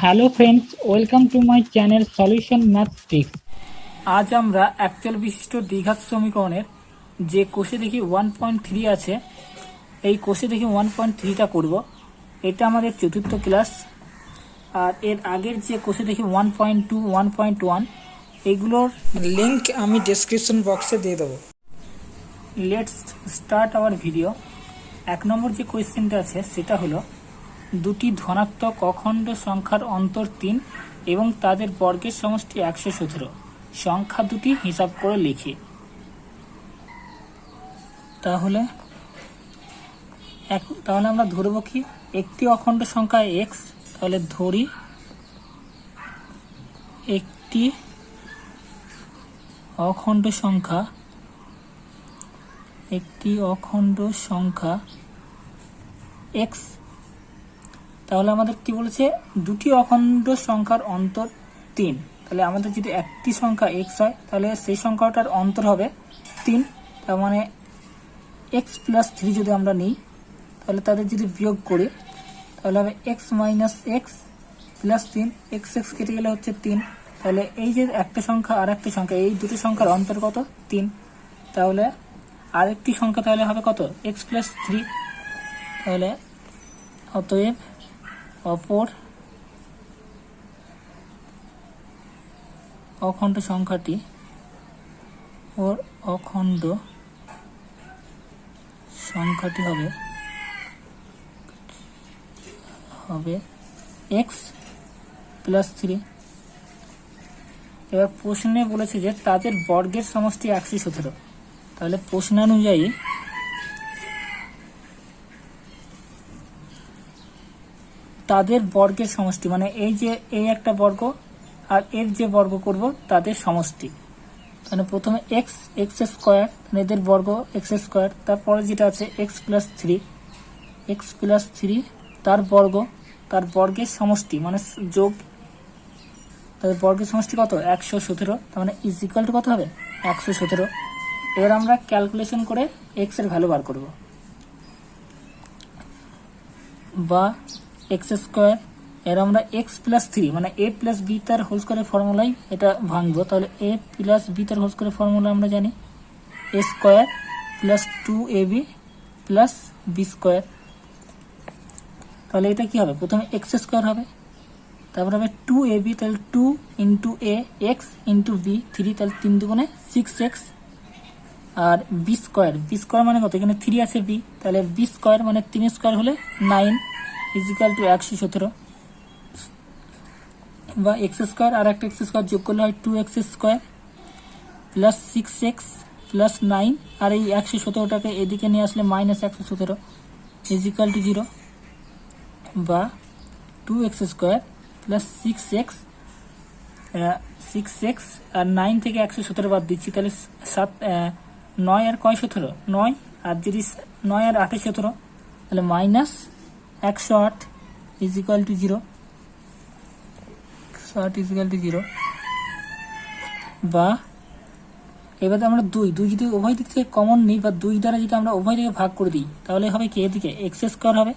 Hello friends, welcome to my channel solution maths tricks. আজ আমরা actual বিশিষ্ট দ্বিঘাত সমীকরণের যে কোষে দেখি 1.3 আছে, এই কোষে দেখি 1.3টা করব। এটা আমাদের চতুর্থ ক্লাস। আর এর আগের যে কোষে দেখি 1.2, 1.1 এইগুলোর লিঙ্ক আমি ডেসক্রিপশন বক্সে দিয়ে দেবো। Let's start our video. 1 নম্বর যে কোয়েশ্চেনটা আছে সেটা হলো দুটি ধনাত্মক অখণ্ড সংখ্যার অন্তর 3 এবং তাদের বর্গের সমষ্টি 117। সংখ্যা দুটি হিসাব করে লিখি। তাহলে আমরা ধরব কি, একটি অখণ্ড সংখ্যা x। তাহলে ধরি একটি অখণ্ড সংখ্যা x। তাহলে আমাদের কি বলেছে, দুটি অখণ্ড সংখ্যার অন্তর 3। তাহলে আমাদের যদি একটি সংখ্যা x হয় তাহলে সেই সংখ্যাটার অন্তর হবে 3। তার মানে x প্লাস 3 যদি আমরা নিই তাহলে তাদের যদি বিয়োগ করি তাহলে হবে x minus x plus 3। x কেটে গেলে হচ্ছে 3। তাহলে এই যে একটা সংখ্যা আর একটা সংখ্যা, এই দুটো সংখ্যার অন্তর কত, 3। তাহলে আরেকটি সংখ্যা তাহলে হবে কত, x প্লাস 3। তাহলে অতএব অপর অখণ্ড সংখ্যাটি হবে x প্লাস 3। এবার প্রশ্নে বলেছে যে তাদের বর্গের সমষ্টি 117। তাহলে প্রশ্নানুযায়ী তাদের বর্গের সমষ্টি মানে এই যে এই একটা বর্গ আর এর যে বর্গ করব তাদের সমষ্টি। তাহলে প্রথমে এক্স স্কোয়ার, এদের বর্গ এক্স স্কোয়ার। তারপরে যেটা আছে এক্স প্লাস 3 তার বর্গ, তার বর্গের সমষ্টি মানে যোগ। তাদের বর্গের সমষ্টি কত, 117। তার মানে ইজ ইকুয়াল টু কত হবে, 117। এবার আমরা ক্যালকুলেশন করে এক্স এর ভ্যালু বার করব। বা এক্স স্কোয়ার, এর আমরা এক্স প্লাস 3 মানে এ প্লাস বি তার হোল স্কোয়ারের ফর্মুলাই এটা ভাঙবো। তাহলে এ প্লাস বি তার হোল স্কোয়ারের ফর্মুলা আমরা জানি a square plus 2ab plus b square. তাহলে এটা কি হবে, প্রথমে এক্স স্কোয়ার হবে, তারপর হবে 2ab, তাহলে 2 ইন্টু এ এক্স ইন্টু বি 3, তাহলে 3 দুগুণে 6x। আর বি স্কোয়ার মানে কত, এখানে 3 আছে বি, তাহলে বি স্কোয়ার মানে 3 স্কোয়ার হলে 9 ইজিক্যাল টু 117। বা এক্স স্কোয়ার আর একটা এক্স স্কোয়ার যোগ করলে হয় 2x square plus 6x plus 9। আর এই 117টাকে এদিকে নিয়ে আসলে মাইনাস 117 ইজিক্যাল টু 0। বা 2x স্কোয়ার প্লাস 6x আর 9 থেকে 117 বাদ দিচ্ছি, তাহলে 9 আর কয় 17, 9। আর যদি 9 আর 8 17, তাহলে মাইনাস 108 ইজিক্যাল টু 0। বা এবার আমরা দুই যদি উভয় দিক থেকে কমন নিই বা 2 দ্বারা যদি আমরা উভয় দিকে ভাগ করে দিই তাহলে হবে কি, এদিকে এক্স স্কোয়ার হবে,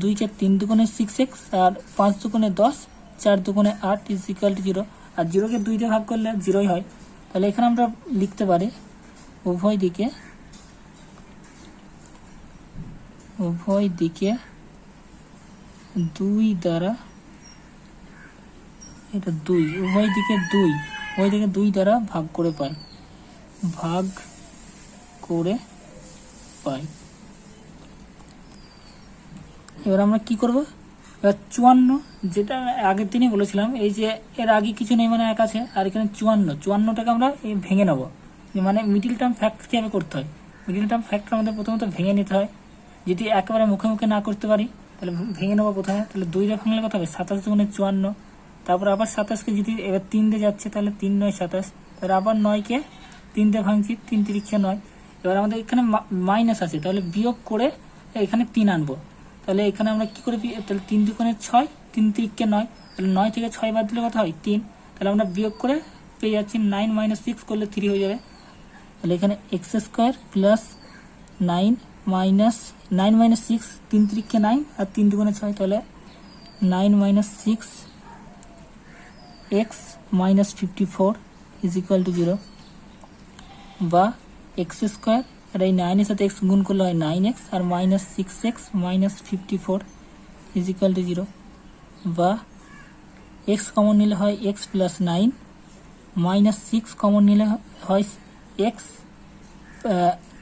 2 কে 3 দুগুণে 6x আর 5 দুগুণে 10, 4 দুগুণে 8 ইজিক্যাল টু 0। আর 0কে 2 দিয়ে ভাগ করলে 0ই হয়। তাহলে এখানে আমরা লিখতে পারি উভয় দিকে 2 দ্বারা, এটা 2 উভয় দিকে 2 দ্বারা ভাগ করে পাই। এবার আমরা কি করব, এবার 54 যেটা আগের দিনই বলেছিলাম, এই যে এর আগে কিছু নেই মানে 1 আছে, আর এখানে 54টাকে আমরা ভেঙে নেব। মানে মিডিল টার্ম ফ্যাক্ট কীভাবে করতে হয়, মিডিল টার্ম ফ্যাক্ট আমাদের প্রথমত ভেঙে নিতে হয়। যদি একেবারে মুখে না করতে পারি তাহলে ভেঙে নেবো প্রথমে। তাহলে 2 দিয়ে ভাঙলে কত হবে, 27 দুগুণে 54। তারপর আবার 27কে যদি এবার 3 দিয়ে যাচ্ছে তাহলে 3 9 27। তাহলে আবার 9কে 3 দিয়ে ভাঙছি, 3 3 9। এবার আমাদের এখানে মাইনাস আছে, তাহলে বিয়োগ করে এখানে 3 আনবো। তাহলে এখানে আমরা কি করে, তাহলে 3 দুগুণে 6, 3 3 9। তাহলে 9 থেকে 6 বাদ দিলে কত হয়, 3। তাহলে আমরা বিয়োগ করে পেয়ে যাচ্ছি 9 মাইনাস 6 করলে 3 হয়ে যাবে। তাহলে এখানে এক্স স্কোয়ার প্লাস 9 মাইনাস 6, 3 3 9 আর 3 দুগুণে 6, তাহলে 9 minus 6 x minus 54 is equal to 0, বা এক্স স্কোয়ার, আর এই 9 এর সাথে এক্স গুণ করলে হয় 9x, আর minus 6x minus 54 is equal to 0, বা এক্স কমন নিলে হয় এক্স প্লাস 9 মাইনাস 6 কমন নিলে হয়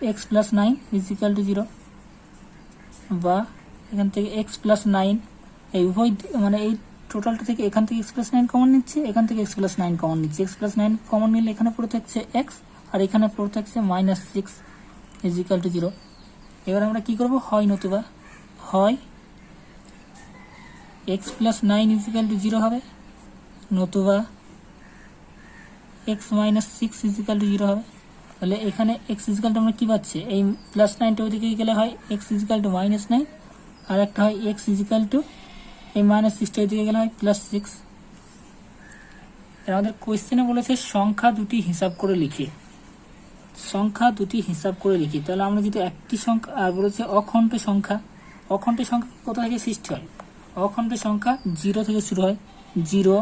x plus 9 is equal to 0, বা এখান থেকে এক্স প্লাস 9, এই উভয় মানে এই টোটালটা থেকে এখান থেকে এক্স প্লাস 9 কমন নিচ্ছে, এখান থেকে এক্স প্লাস 9 কমন নিচ্ছে, এক্স প্লাস 9 কমন নিলে এখানে পড়ে থাকছে এক্স, আর এখানে পড়ে থাকছে মাইনাস 6 ইজ ইকুয়াল টু 0। এবার আমরা কি করব, হয় নতুবা হয় x plus 9 is equal to 0 হবে, নতুবা x minus 6 is equal to 0 হবে। তাহলে এখানে এক্স ইজ ইকুয়াল টু আমরা কি পাচ্ছি, এই প্লাস 9টা ওইদিকে গেলে হয় x is equal to minus 9, আর একটা হয় এক্স ইজ ইকুয়াল টু এই মাইনাস 6টা ওইদিকে গেলে হয় প্লাস 6। আমাদের কোয়েশ্চেনে বলেছে সংখ্যা দুটি হিসাব করে লিখি, সংখ্যা দুটি হিসাব করে লিখি। তাহলে আমরা যদি একটি সংখ্যা, আর বলেছে অখণ্ড সংখ্যা, অখণ্ড সংখ্যা কোথা থেকে সৃষ্টি হয়, অখণ্ড সংখ্যা 0 থেকে শুরু হয়, 0,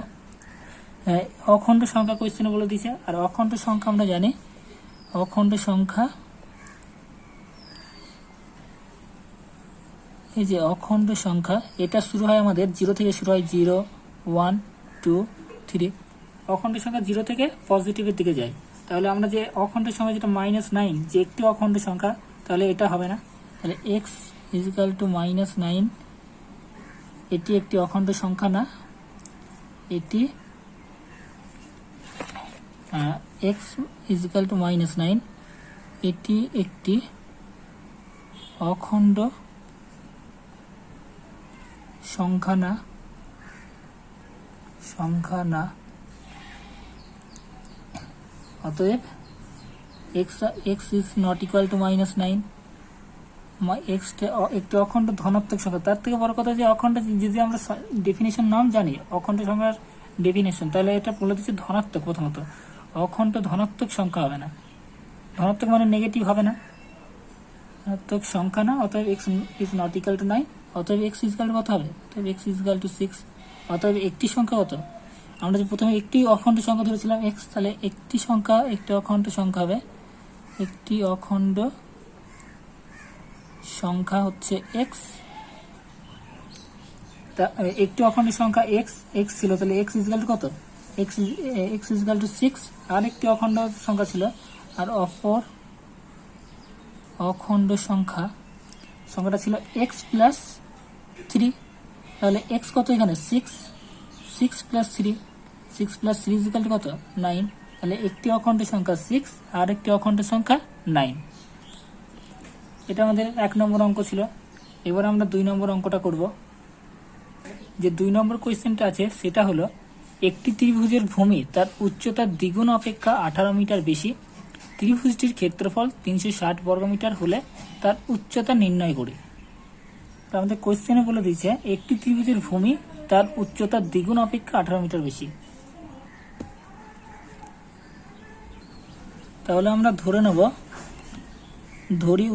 অখণ্ড সংখ্যা কোয়েশ্চেনে বলে দিয়েছে। আর অখণ্ড সংখ্যা আমরা জানি, অখণ্ড সংখ্যা এই যে অখণ্ড সংখ্যা, এটা শুরু হয় আমাদের 0 থেকে শুরু হয়, 0, 1, 2, 3। অখণ্ড সংখ্যা 0 থেকে পজিটিভের দিকে যায়। তাহলে আমরা যে অখণ্ড সংখ্যা যেটা -9, যে একটি অখণ্ড সংখ্যা, তাহলে এটা হবে না। তাহলে এক্স ইজ ইকুয়াল টু -9, এটি একটি অখণ্ড সংখ্যা না, এটি এক্স ইজ ইকুয়াল টু -9, এটি একটি অখণ্ড সংখ্যা না, অতএব x is not equal two -9, x একটি অখণ্ড ধনাত্মক সংখ্যা। তার থেকে বড় কথা যে অখণ্ড, যদি আমরা ডেফিনেশন নাম জানি অখণ্ড সংখ্যার ডেফিনেশন, তাহলে এটা বলে দিচ্ছে ধনাত্মক। প্রথমত অখণ্ড ধনাত্মক সংখ্যা হবে না, ধনাত্মক মানে নেগেটিভ হবে না, ধনাত্মক সংখ্যা না, অতএব x is not equal two 9, অতএব এক্স ইজ ইকুয়াল টু কত হবে, অতএব এক্স ইজ ইকুয়াল টু 6। অতএব একটি সংখ্যা কত, আমরা যে প্রথমে একটি অখণ্ড সংখ্যা ধরেছিলাম এক্স, তাহলে একটি সংখ্যা, একটি অখণ্ড সংখ্যা হবে, একটি অখণ্ড সংখ্যা হচ্ছে এক্স, একটি অখণ্ড সংখ্যা এক্স ছিল, তাহলে এক্স ইজ ইকুয়াল টু কত, এক্স ইজ ইকুয়াল টু 6। আর একটি অখণ্ড সংখ্যা ছিল, আর অপর অখণ্ড সংখ্যাটা ছিল এক্স প্লাস 3, তাহলে এক্স কত এখানে 6 plus 3, 6 plus 3 is equal to কত 9। তাহলে একটি অখণ্ড সংখ্যা 6 আর একটি অখণ্ড সংখ্যা 9। এটা আমাদের 1 নম্বর অঙ্ক ছিল। এবার আমরা 2 নম্বর অঙ্কটা করব। যে 2 নম্বর কোয়েশ্চেনটা আছে সেটা হলো, একটি ত্রিভুজের ভূমি তার উচ্চতার দ্বিগুণ অপেক্ষা 18 মিটার বেশি, ত্রিভুজটির ক্ষেত্রফল 360 বর্গমিটার হলে তার উচ্চতা নির্ণয় করি। তো আমাদের কোয়েশ্চেনে বলে দিয়েছে একটি ত্রিভুজের ভূমি তার উচ্চতার দ্বিগুণ অপেক্ষা 18 মিটার বেশি। তাহলে আমরা ধরে নেব, ধরি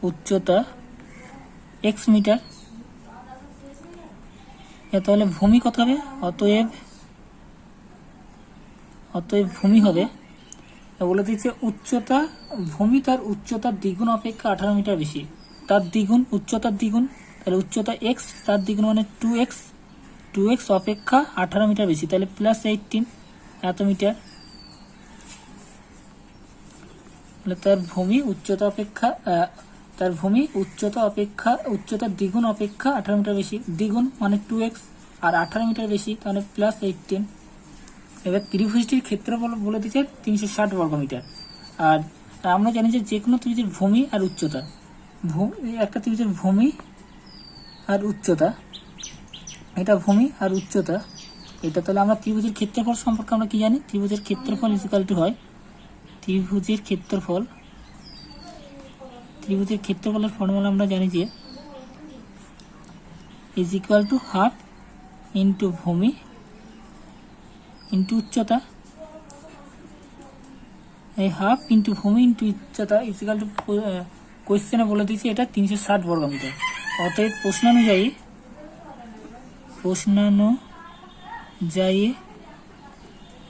উচ্চতা x মিটার, তাহলে ভূমি কত হবে, অতএব ভূমি হবে, বলে দিচ্ছে উচ্চতা, ভূমি তার উচ্চতার দ্বিগুণ অপেক্ষা 18 মিটার বেশি, তার দ্বিগুণ, উচ্চতার দ্বিগুণ, তাহলে উচ্চতা x, তার দ্বিগুণ মানে 2x অপেক্ষা 18 মিটার বেশি, তাহলে প্লাস 18 এত মিটার। তাহলে তার ভূমি উচ্চতা উচ্চতার দ্বিগুণ অপেক্ষা 18 মিটার বেশি, দ্বিগুণ মানে 2x, আর 18 মিটার বেশি, তাহলে প্লাস 18। এবার ত্রিভুজটির ক্ষেত্রফল বলে দিচ্ছে 360 বর্গমিটার। আর আমরা জানি যে কোনো ত্রিভুজের ভূমি আর উচ্চতা, একটা ত্রিভুজের ভূমি আর উচ্চতা, এটা ভূমি আর উচ্চতা এটা। তাহলে আমরা ত্রিভুজের ক্ষেত্রফল সম্পর্কে আমরা কি জানি, ত্রিভুজের ক্ষেত্রফল ইজ ইকুয়াল টু হয়, ত্রিভুজের ক্ষেত্রফলের ফর্মুলা আমরা জানি যে is equal to half into ভূমি ইন্টু উচ্চতা। এই হাফ ইন্টু ভূমি ইন্টু উচ্চতা ইজ ইকুয়াল টু, কোয়েশ্চেনে বলে দিয়েছি এটা 360 বর্গমিটার। অতএব প্রশ্ন অনুযায়ী প্রশ্নানুযায়ী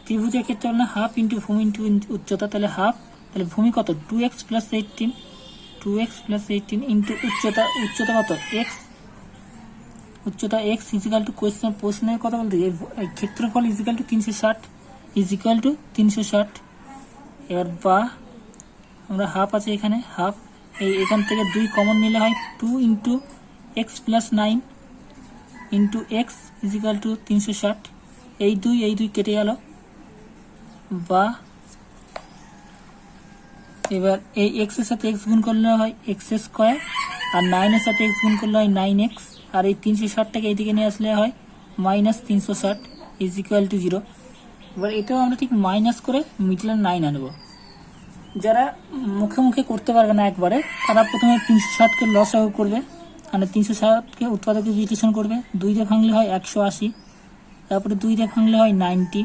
ত্রিভুজের ক্ষেত্রে হলো হাফ ইন্টু ভূমি ইন্টু উচ্চতা, তাহলে হাফ, তাহলে ভূমি কত 2x plus 18, 2x plus 18 into উচ্চতা, উচ্চতা কত x, উচ্চতা x ইজিক্যাল টু প্রশ্নের কথা বলতে এই ক্ষেত্রফল ইজিক্যাল টু 360, ইজিক্যাল টু 360। এবার বা আমরা হাফ আছে এখানে, হাফ এখান থেকে 2 কমন নিলে হয় 2 into x plus 9 into x is equal to 360। এই দুই কেটে গেল, বা এবার এই এক্স এর সাথে এক্স গুণ করলে হয় এক্স স্কোয়ার, আর 9 এর সাথে এক্স গুণ করলে হয় 9x, আর এই 360টাকে এইদিকে নিয়ে আসলে হয় মাইনাস 360 ইজিক্যাল টু 0। এবার এটাও আমরা ঠিক মাইনাস করে মিডলে 9 আনবো। যারা মুখে মুখে করতে পারবে না একবারে, তারা প্রথমে 360কে লসাগু করবে, মানে 360কে উৎপাদকে বিশ্লেষণ করবে। 2 দিয়ে ভাঙলে হয় 180, তারপরে 2 দিয়ে ভাঙলে হয় 90,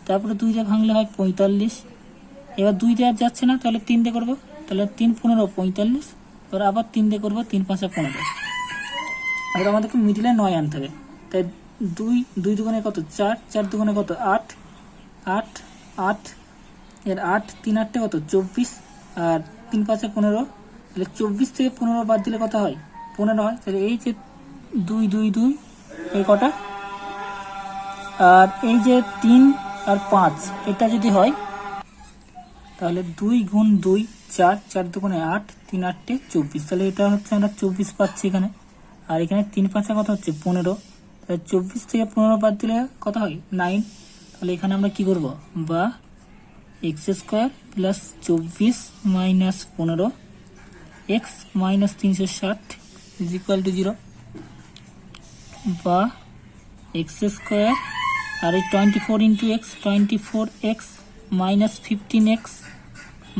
তারপরে 2 দিয়ে ভাঙলে হয় 45। এবার 2 দিয়ে আর যাচ্ছে না, তাহলে 3 দিয়ে করবো, তাহলে 3 15 45, এবার আবার 3 দিয়ে করবো, 3 5 15। এবার আমাদেরকে মিডিলে 9 আনতে হবে। তাই 2 দুগুণে কত 4, 4 দুগুণে কত 8, 8 8, এর 8 3 8 কত 24, আর 3 5 15, তাহলে 24 থেকে 15 বাদ দিলে কত হয় 15 হয়। তাহলে এই যে 2 2 2 এই কটা, আর এই যে 3 আর 5 এটা যদি হয়, তাহলে 2 গুণ 2 4, 4 দুগুণে 8, 3 8 24, তাহলে এটা হচ্ছে আমরা 24 পাচ্ছি এখানে। আর এখানে 3 5 কত হচ্ছে 15, তাহলে 24 থেকে 15 বাদ দিলে কত হয় 9। তাহলে এখানে আমরা কি করব, বা x square plus 24 minus 15 x minus 360 is equal to 0, বা এক্স স্কোয়ার আর এই 24 into x 24x minus 15x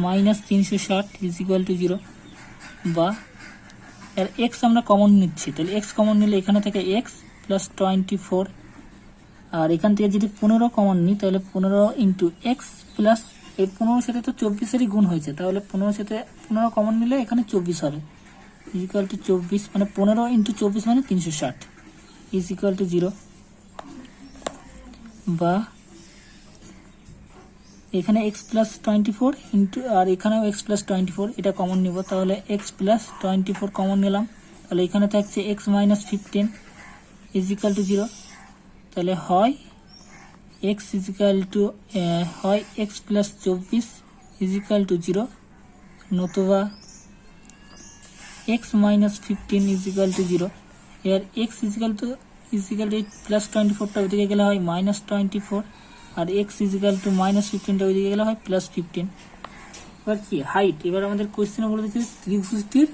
minus 360 is equal to 0, বা এর এক্স আমরা কমন নিচ্ছি, তাহলে এক্স কমন নিলে এখানে থেকে এক্স প্লাস 24, আর এখান থেকে যদি 15 কমন নিই, তাহলে 15 ইন্টু এক্স প্লাস এই 15 সাথে তো 24-এরই গুণ হয়েছে, তাহলে 15 সাথে 15 কমন নিলে এখানে 24 হবে ইজ ইকুয়াল টু 24, মানে 15 ইন্টু 24 মানে 360 ইজ ইকুয়াল টু 0, বা এখানে এক্স প্লাস 24 ইন্টু, আর এখানেও এক্স প্লাস 24 এটা কমন নিব, তাহলে এক্স প্লাস 24 কমন নিলাম, তাহলে এখানে থাকছে x minus 15 is equal to 0, তাহলে হয় এক্স ইজ ইকুয়াল টু হয় x plus 24 is equal to 0, নতুবা x minus 15 is equal to 0। এর x is equal to plus 24টা ওইদিকে গেলে হয় মাইনাস 24, আর x is equal to minus 15টা ওইদিকে গেলে হয় প্লাস 15। এবার কি হাইট, এবার আমাদের কোয়েশ্চেনে বলে দিচ্ছে ত্রিভুজটির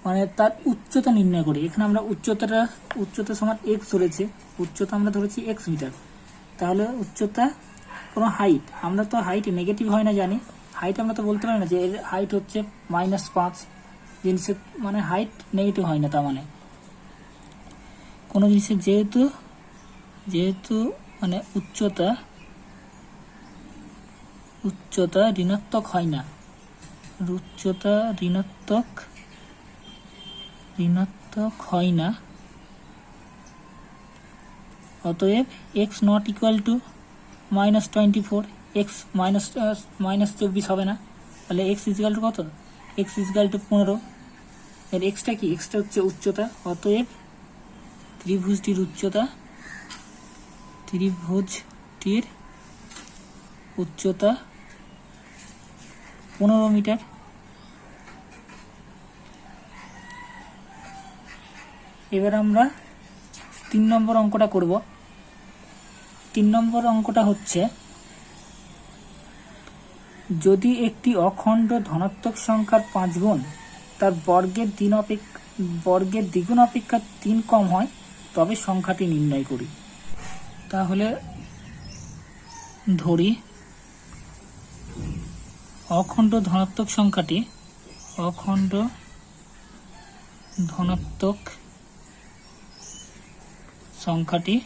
মানে তার উচ্চতা নির্ণয় করি। এখানে আমরা উচ্চতা সমান এক্স ধরেছি, উচ্চতা আমরা ধরেছি এক্স মিটার, তাহলে উচ্চতা কোনো হাইট, আমরা তো হাইট নেগেটিভ হয় না জানি, হাইট আমরা তো বলতে পারি না যে এর হাইট হচ্ছে -5 জিনিসের, মানে হাইট নেগেটিভ হয় না, তার মানে কোনো জিনিসের যেহেতু মানে উচ্চতা ঋণাত্মক হয় না, উচ্চতা ঋণাত্মক হয় না, অতএব x not equal two -24, x -24 হবে না, তাহলে এক্স ইজিক্যাল টু কত, এক্স ইজিক্যাল টু 15। এর এক্সটা কি, এক্সটা হচ্ছে উচ্চতা, অতএব ত্রিভুজটির উচ্চতা 15 মিটার। এবার আমরা 3 নম্বর অঙ্কটা করব। 3 নম্বর অঙ্কটা হচ্ছে, যদি একটি অখণ্ড ধনাত্মক সংখ্যার 5 গুণ তার বর্গের দ্বিগুণ অপেক্ষা 3 কম হয়, তবে সংখ্যাটি নির্ণয় করি। তাহলে ধরি অখণ্ড ধনাত্মক সংখ্যাটি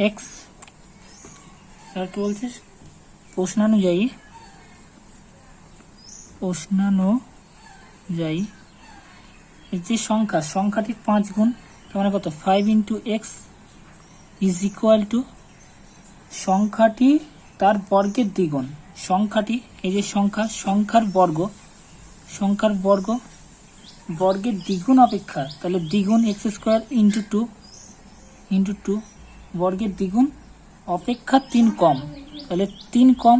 এক্স, আর কি বলছিস, প্রশ্নানুযায়ী যে সংখ্যাটির 5 গুণ, তার মানে কত 5 into x is equal two সংখ্যাটি তার বর্গের দ্বিগুণ। সংখ্যাটি এই যে সংখ্যার বর্গ বর্গের দ্বিগুণ অপেক্ষা, তাহলে দ্বিগুণ এক্স স্কোয়ার ইন্টু টু বর্গের দ্বিগুণ অপেক্ষা 3 কম, তাহলে 3 কম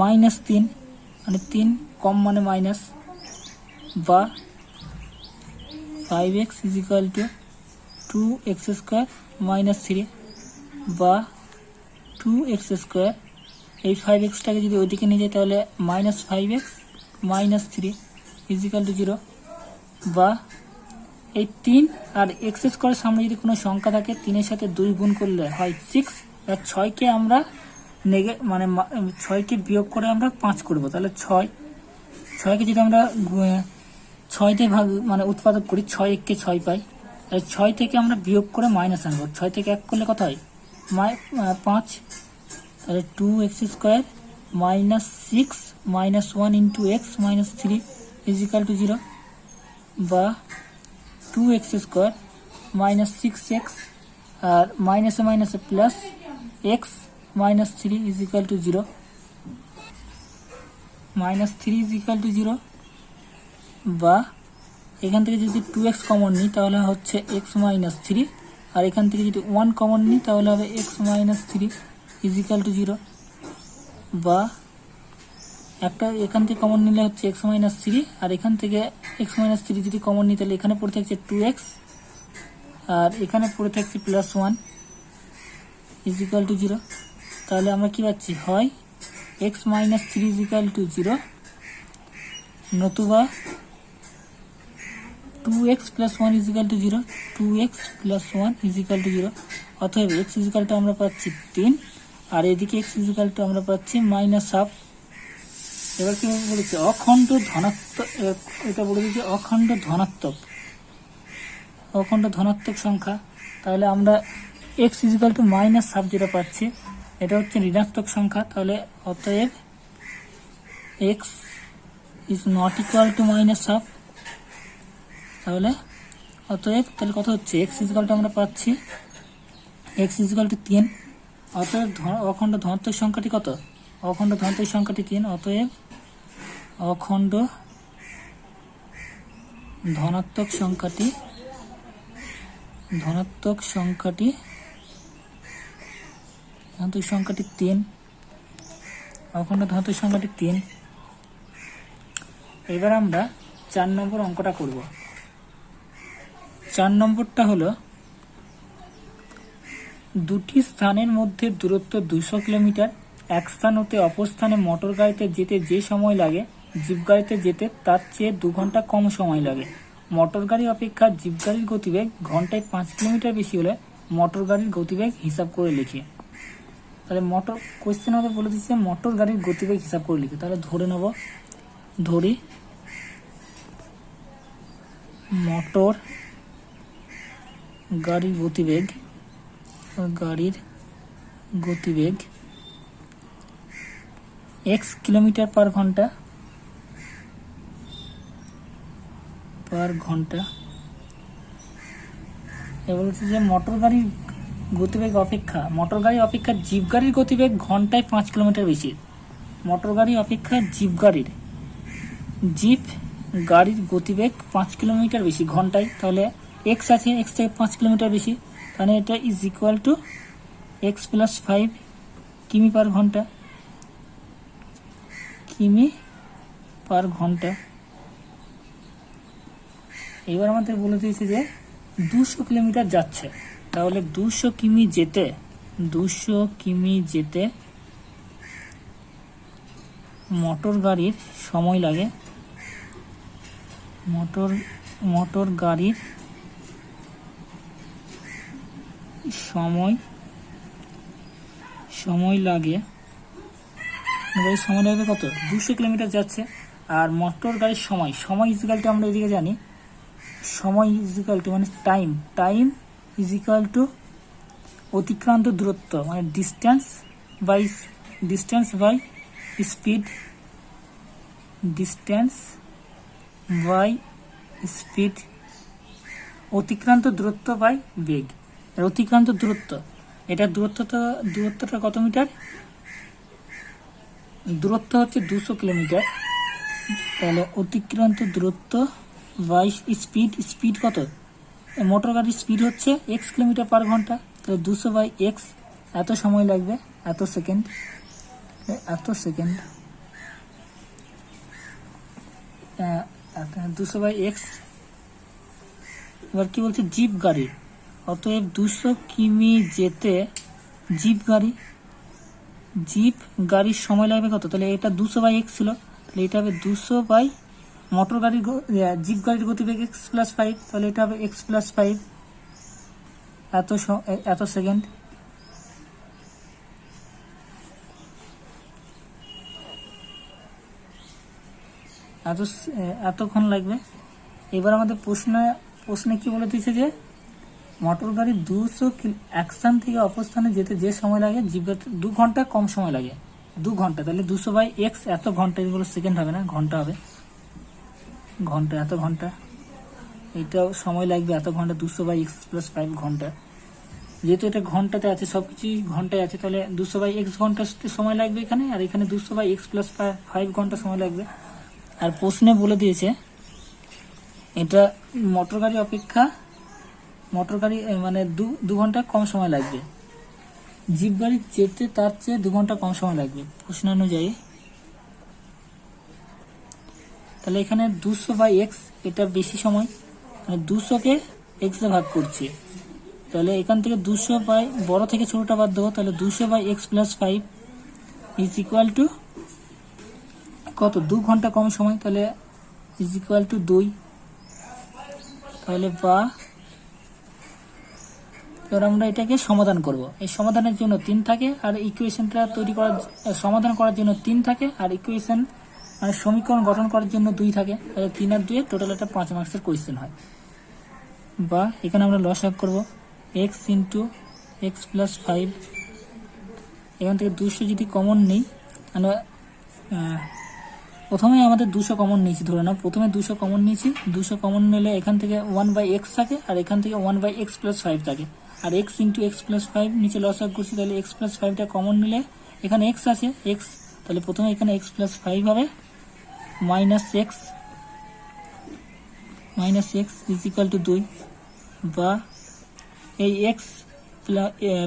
মাইনাস 3 মানে 3 কম মানে মাইনাস, বা 5x is equal two 2x square minus 3 বা 2x স্কোয়ার। এই 5xটাকে যদি ওইদিকে নিয়ে যায় তাহলে minus 5x minus 3 is equal to 0, বা এই 3 আর এক্স স্কোয়ারের সামনে যদি কোনো সংখ্যা থাকে 3 এর সাথে 2 গুণ করলে হয় 6, আর 6কে আমরা মানে 6কে বিয়োগ করে আমরা 5 করব, তাহলে 6কে যদি আমরা 6 দিয়ে ভাগ মানে উৎপাদক করি 6 1কে 6 পাই, তাহলে 6 থেকে আমরা বিয়োগ করে মাইনাস আনবো, 6 থেকে 1 করলে কত হয় 5, তাহলে 2x square minus 6 minus 1 into x minus 3 is equal to 0, বা 2x স্কোয়ার মাইনাস 6x আর মাইনাসে plus x minus 3 is equal to 0, minus 3 is equal to 0, বা এখান থেকে যদি 2x কমন নিই তাহলে হচ্ছে x মাইনাস 3, আর এখান থেকে যদি 1 কমন নিই তাহলে হবে x minus 3 is equal to 0, বা একটা এখান থেকে কমন নিলে হচ্ছে x মাইনাস 3, আর এখান থেকে x মাইনাস 3 যদি কমন নিই তাহলে এখানে পড়ে থাকছে 2x আর এখানে পড়ে থাকছে প্লাস 1 ইজ ইকুয়াল টু 0, তাহলে আমরা কি পাচ্ছি হয় x minus 3 is equal to 0, নতুবা 2x plus 1 is equal to 0, 2x plus 1 is equal to 0, অতএব x ইজ ইকুয়াল টু আমরা পাচ্ছি 3 আর এদিকে x ইজ ইকুয়াল টু আমরা পাচ্ছি মাইনাস হাফ। এবার কি বলেছে অখণ্ড ধনাত্মক, এটা বলে দিয়েছে অখণ্ড ধনাত্মক সংখ্যা, তাহলে আমরা x is equal to minus half যেটা পাচ্ছি এটা হচ্ছে ঋণাত্মক সংখ্যা, তাহলে অতএব x is not equal to minus half, তাহলে কত হচ্ছে x ইজ ইকুয়াল টু আমরা পাচ্ছি x ইজ ইকুয়াল টু 3, অতএব অখণ্ড ধনাত্মক সংখ্যাটি কত, অখণ্ড ধনাত্মক সংখ্যাটি 3, অতএব অখণ্ড ধনাত্মক সংখ্যাটি 3, অখণ্ড ধনাত্মক সংখ্যাটি 3। এবার আমরা 4 নম্বর অঙ্কটা করব। 4 নম্বরটা হলো দুটি স্থানের মধ্যে দূরত্ব 200 কিলোমিটার, এক স্থান হতে অপর স্থানে মোটর গাড়িতে যেতে যে সময় লাগে জিপ গাড়িতে যেতে তার চেয়ে 2 ঘন্টা কম সময় লাগে। মোটর গাড়ি অপেক্ষা জিপ গাড়ির গতিবেগ ঘন্টায় 5 কিলোমিটার বেশি হলে মোটর গাড়ির গতিবেগ হিসাব করে লিখি। তাহলে কোয়েশ্চেন হবে বলে দিচ্ছে মোটর গাড়ির গতিবেগ হিসাব করে লিখি, তাহলে ধরি মোটর গাড়ির গতিবেগ x কিলোমিটার পার ঘন্টা এবার হচ্ছে যে মোটর গাড়ি অপেক্ষা জিপ গাড়ির গতিবেগ ঘন্টায় 5 কিলোমিটার বেশি। মোটর গাড়ি অপেক্ষা জিপ গাড়ির গতিবেগ 5 কিলোমিটার বেশি ঘন্টায়, তাহলে x আছে, x থেকে 5 কিলোমিটার বেশি, তাহলে এটা is equal two x plus 5 কিমি পার ঘন্টা। এবার আমাদের বলে দিয়েছে যে 200 কিলোমিটার যাচ্ছে, তাহলে 200 কিমি যেতে মোটর গাড়ির সময় লাগে, মোটর গাড়ির সময় লাগে কত 200 কিলোমিটার যাচ্ছে, আর মোটর গাড়ির সময় ইজিক্যাল টু আমরা এদিকে জানি, সময় ইজিক্যাল টু মানে টাইম ইজিক্যাল টু অতিক্রান্ত দূরত্ব মানে ডিস্টেন্স বাই স্পিড অতিক্রান্ত দূরত্ব বাই বেগ। অতিক্রান্ত দূরত্ব, এটা দূরত্বটা কত মিটার? দূরত্ব হচ্ছে 200 কিলোমিটার। তাহলে অতিক্রান্ত দূরত্ব বাই স্পিড কত? মোটর গাড়ির স্পিড হচ্ছে x কিলোমিটার পার ঘন্টা। তাহলে 200 বাই এক্স, এত সময় লাগবে, এত সেকেন্ড 200 বাই এক্স। এবার কি বলছে? জিপ গাড়ি, অতএব 200 কিমি যেতে জিপ গাড়ির সময় লাগবে কত? তাহলে এটা 200 বাই এক্স ছিল, তাহলে এটা হবে 200 বাই মোটর গাড়ির জিপ গাড়ির গতিবেগ x প্লাস 5, তাহলে এটা হবে x প্লাস 5, এত সেকেন্ড। এতক্ষণ লাগবে। এবার আমাদের প্রশ্নে কি বলে দিয়েছে যে মোটর গাড়ি 200 এক স্থান থেকে অপস্থানে যেতে যে সময় লাগে জিপ গাড়ি 2 ঘন্টা কম সময় লাগে, 2 ঘন্টা। তাহলে 200 বাই এক্স, এত ঘন্টা, এগুলো সেকেন্ড হবে না, ঘন্টা হবে, ঘন্টা, এত ঘন্টা, এটাও সময় লাগবে এত ঘন্টা, 200 বাই এক্স প্লাস 5 ঘন্টা। যেহেতু এটা ঘন্টাতে আছে, সবকিছুই ঘন্টায় আছে, তাহলে 200 বাই এক্স ঘন্টা সময় লাগবে এখানে, আর এখানে 200 বাই এক্স প্লাস 5 ঘন্টা সময় লাগবে। আর প্রশ্নে বলে দিয়েছে এটা মোটর গাড়ি মানে 2 ঘন্টা কম সময় লাগবে, জিপ গাড়ি যেতে তার চেয়ে 2 ঘন্টা কম সময় লাগবে প্রশ্ন অনুযায়ী। তাহলে এখানে 200 বাই এক্স, এটা বেশি সময়, মানে 200-কে এক্স এ ভাগ করছে, তাহলে এখান থেকে 200 বাই বড় থেকে ছোটটা বাদ দেবো, তাহলে 200 by x plus 5 is equal to কত? 2 ঘন্টা কম সময়, তাহলে ইজ ইকুয়াল টু 2। তাহলে বা এবার আমরা এটাকে সমাধান করব। এই সমাধানের জন্য 3 থাকে, আর ইকুয়েশনটা সমাধান করার জন্য 3 থাকে, আর ইকুয়েশন মানে সমীকরণ গঠন করার জন্য 2 থাকে। তাহলে 3 আর 2 টোটাল একটা 5 মার্কসের কোয়েশ্চেন হয়। বা এখানে আমরা লসাগু করব এক্স ইন্টু এক্স প্লাস 5, এখান থেকে 200 যদি কমন নিই, আমরা প্রথমে আমাদের 200 কমন নিয়েছি, ধরে নাও প্রথমে 200 কমন নিয়েছি, 200 কমন নিলে এখান থেকে 1 বাই এক্স থাকে, আর এখান থেকে 1 বাই এক্স প্লাস 5 থাকে, আর এক্স ইন্টু এক্স প্লাস 5 নিচে লসাগু করছি, তাহলে এক্স প্লাস 5টা কমন নিলে এখানে এক্স আছে, এক্স, তাহলে প্রথমে এখানে এক্স প্লাস 5 হবে minus x is equal two 2। বা এই x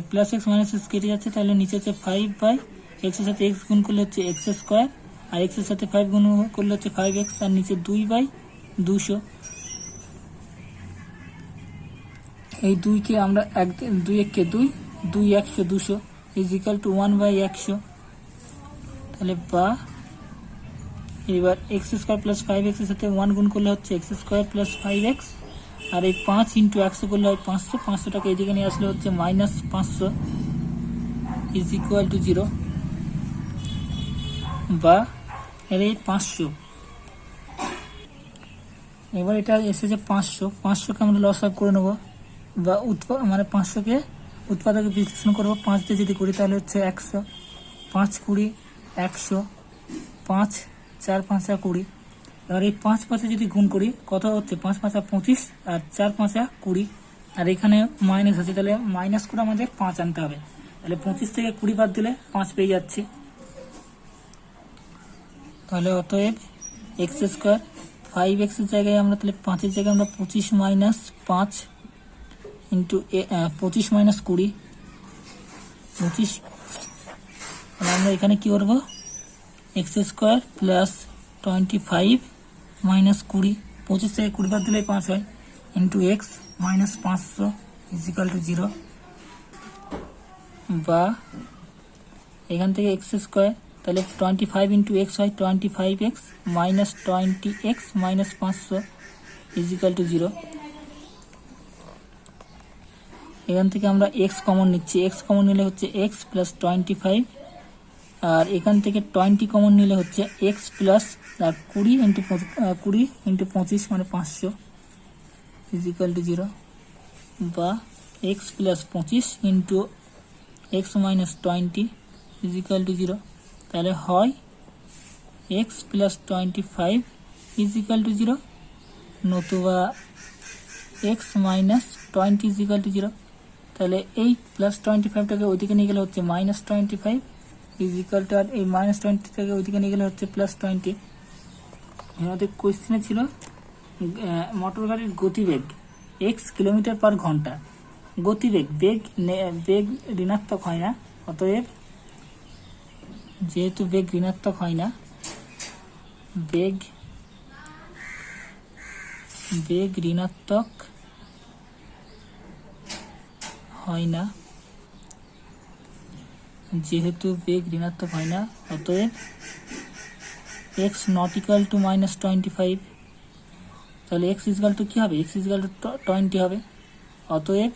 plus x minus x কেটে যাচ্ছে, তাহলে নিচে হচ্ছে 5 বাই এক্সের সাথে এক্স গুণ করলে হচ্ছে এক্স স্কোয়ার, আর এক্সের সাথে 5 গুণ করলে হচ্ছে 5x, আর নিচে 2 বাই 200। এই 2কে আমরা 2 1 2 100 200 ইজ ইকুয়াল টু 1 বাই 100। তাহলে বা এবার এক্স স্কোয়ার প্লাস 5x এর সাথে 1 গুণ করলে হচ্ছে এক্স স্কোয়ার প্লাস 5x, আর এই 5 ইন্টু 100 করলে হয় 500, 500টাকে এদিকে নিয়ে আসলে হচ্ছে মাইনাস 500 ইজ ইকুয়াল টু 0। বা এর এই 500, এবার এটা এসেছে 500কে আমরা লসাগু করে নেবো, বা মানে 500কে উৎপাদকে বিশ্লেষণ করবো, 5 দিয়ে যদি করি তাহলে হচ্ছে 100, 5 20 100, 5 4 5 20। এবার এই 5 5 যদি গুণ করি কত হচ্ছে? 5 5 25, আর 4 5 20, আর এখানে মাইনাস আছে, তাহলে মাইনাস করে আমাদের 5 আনতে হবে, তাহলে 25 থেকে 20 বাদ দিলে 5 পেয়ে যাচ্ছে। তাহলে অতএব এক্স স্কোয়ার 5x এর জায়গায় আমরা, তাহলে 5-এর জায়গায় আমরা 25 মাইনাস 5 ইন্টু 25 মাইনাস 20, 25। তাহলে আমরা এখানে কি করবো? এক্স স্কোয়ার প্লাস 25 মাইনাস 20, 25 থেকে 20 বাদ দিলে 5 হয়, into x minus 500 is equal to 0। বা এখান থেকে এক্স স্কোয়ার, তাহলে 25 ইন্টু এক্স হয় 25x minus 20x minus 500 is equal to 0। এখান থেকে আমরা এক্স কমন নিচ্ছি, এক্স কমন নিলে হচ্ছে এক্স প্লাস 25, আর এখান থেকে 20 কমন নিলে হচ্ছে এক্স প্লাস 20 ইন্টু 25 মানে 500 ইজ ইকুয়াল টু 0। বা x plus 25 into x minus 20 is equal to 0। তাহলে হয় x plus 25 is equal to 0, নতুবা x minus 20 is equal to 0। তাহলে এই প্লাস 25টাকে ওইদিকে নিয়ে গেলে হচ্ছে মাইনাস 25 ইজ ইকুয়াল টু, আর এই মাইনাস 20টাকে ওইদিকে নিয়ে গেলে হচ্ছে প্লাস 20। আমাদের কোয়েশ্চেনে ছিল মোটর গাড়ির গতিবেগ এক্স কিলোমিটার পার ঘন্টা। গতিবেগ বেগ ঋণাত্মক হয় না, অতএব যেহেতু বেগ ঋণাত্মক হয় না, বেগ ঋণাত্মক হয় না, যেহেতু বেগ ঋণাত্মক হয় না, অতএব x not equal to minus 25। তাহলে এক্স ইকুয়াল টু কি হবে? এক্স ইকুয়াল টু 20 হবে। অতএব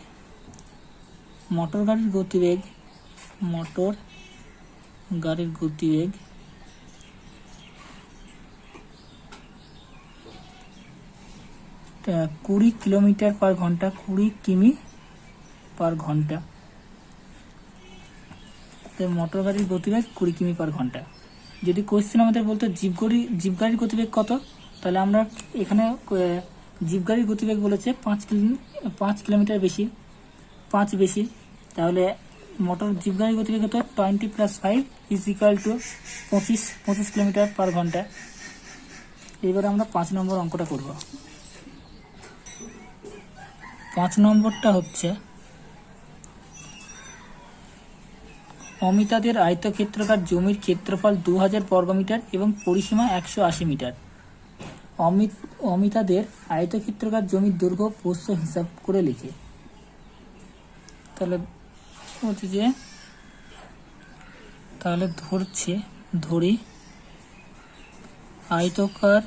মোটর গাড়ির গতিবেগ 20 কিলোমিটার পার ঘন্টা, 20 কিমি পার ঘন্টা। মোটর গাড়ির গতিবেগ 20 কিমি পার ঘন্টা। যদি কোয়েশ্চেন আমাদের বলতো জিপ গাড়ির গতিবেগ কত, তাহলে আমরা এখানে জিপ গাড়ির গতিবেগ বলেছে 5 কিলোমিটার বেশি, 5 বেশি। তাহলে জিপ গাড়ির গতিবেগ কত? 20 + 5 ইজ ইকুয়াল টু 25 কিলোমিটার পার ঘন্টা। এবার আমরা 5 নম্বর অঙ্কটা করব। 5 নম্বরটা হচ্ছে অমিতাদের আয়তক্ষেত্রাকার জমির ক্ষেত্রফল 2000 বর্গমিটার এবং পরিসীমা 180 মিটার। অমিতাদের আয়তক্ষেত্রাকার জমির দৈর্ঘ্য প্রস্থ হিসাব করে লিখে। তাহলে ধরি আয়তকার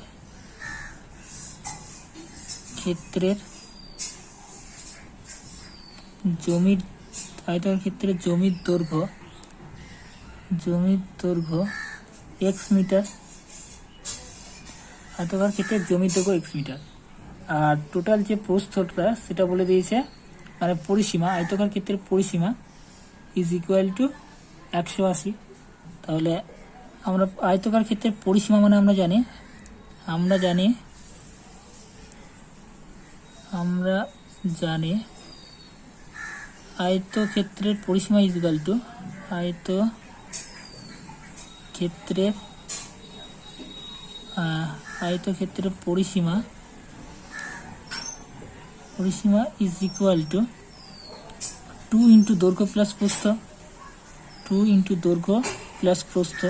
ক্ষেত্রের জমির দৈর্ঘ্য এক্স মিটার, আয়তকার ক্ষেত্রের জমির দৈর্ঘ্য এক্স মিটার, আর টোটাল যে প্রস্থটা সেটা বলে দিয়েছে, মানে পরিসীমা, আয়তকার ক্ষেত্রের পরিসীমা ইজ ইকুয়াল টু 180। তাহলে আমরা আয়তকার ক্ষেত্রের পরিসীমা মানে আমরা জানি আয়তক্ষেত্রের পরিসীমা ইজ ইকুয়াল টু আয়তক্ষেত্রের পরিসীমা ইজ ইকুয়াল টু 2 ইন্টু দৈর্ঘ্য প্লাস প্রস্থ, 2 ইন্টু দৈর্ঘ্য প্লাস প্রস্থ।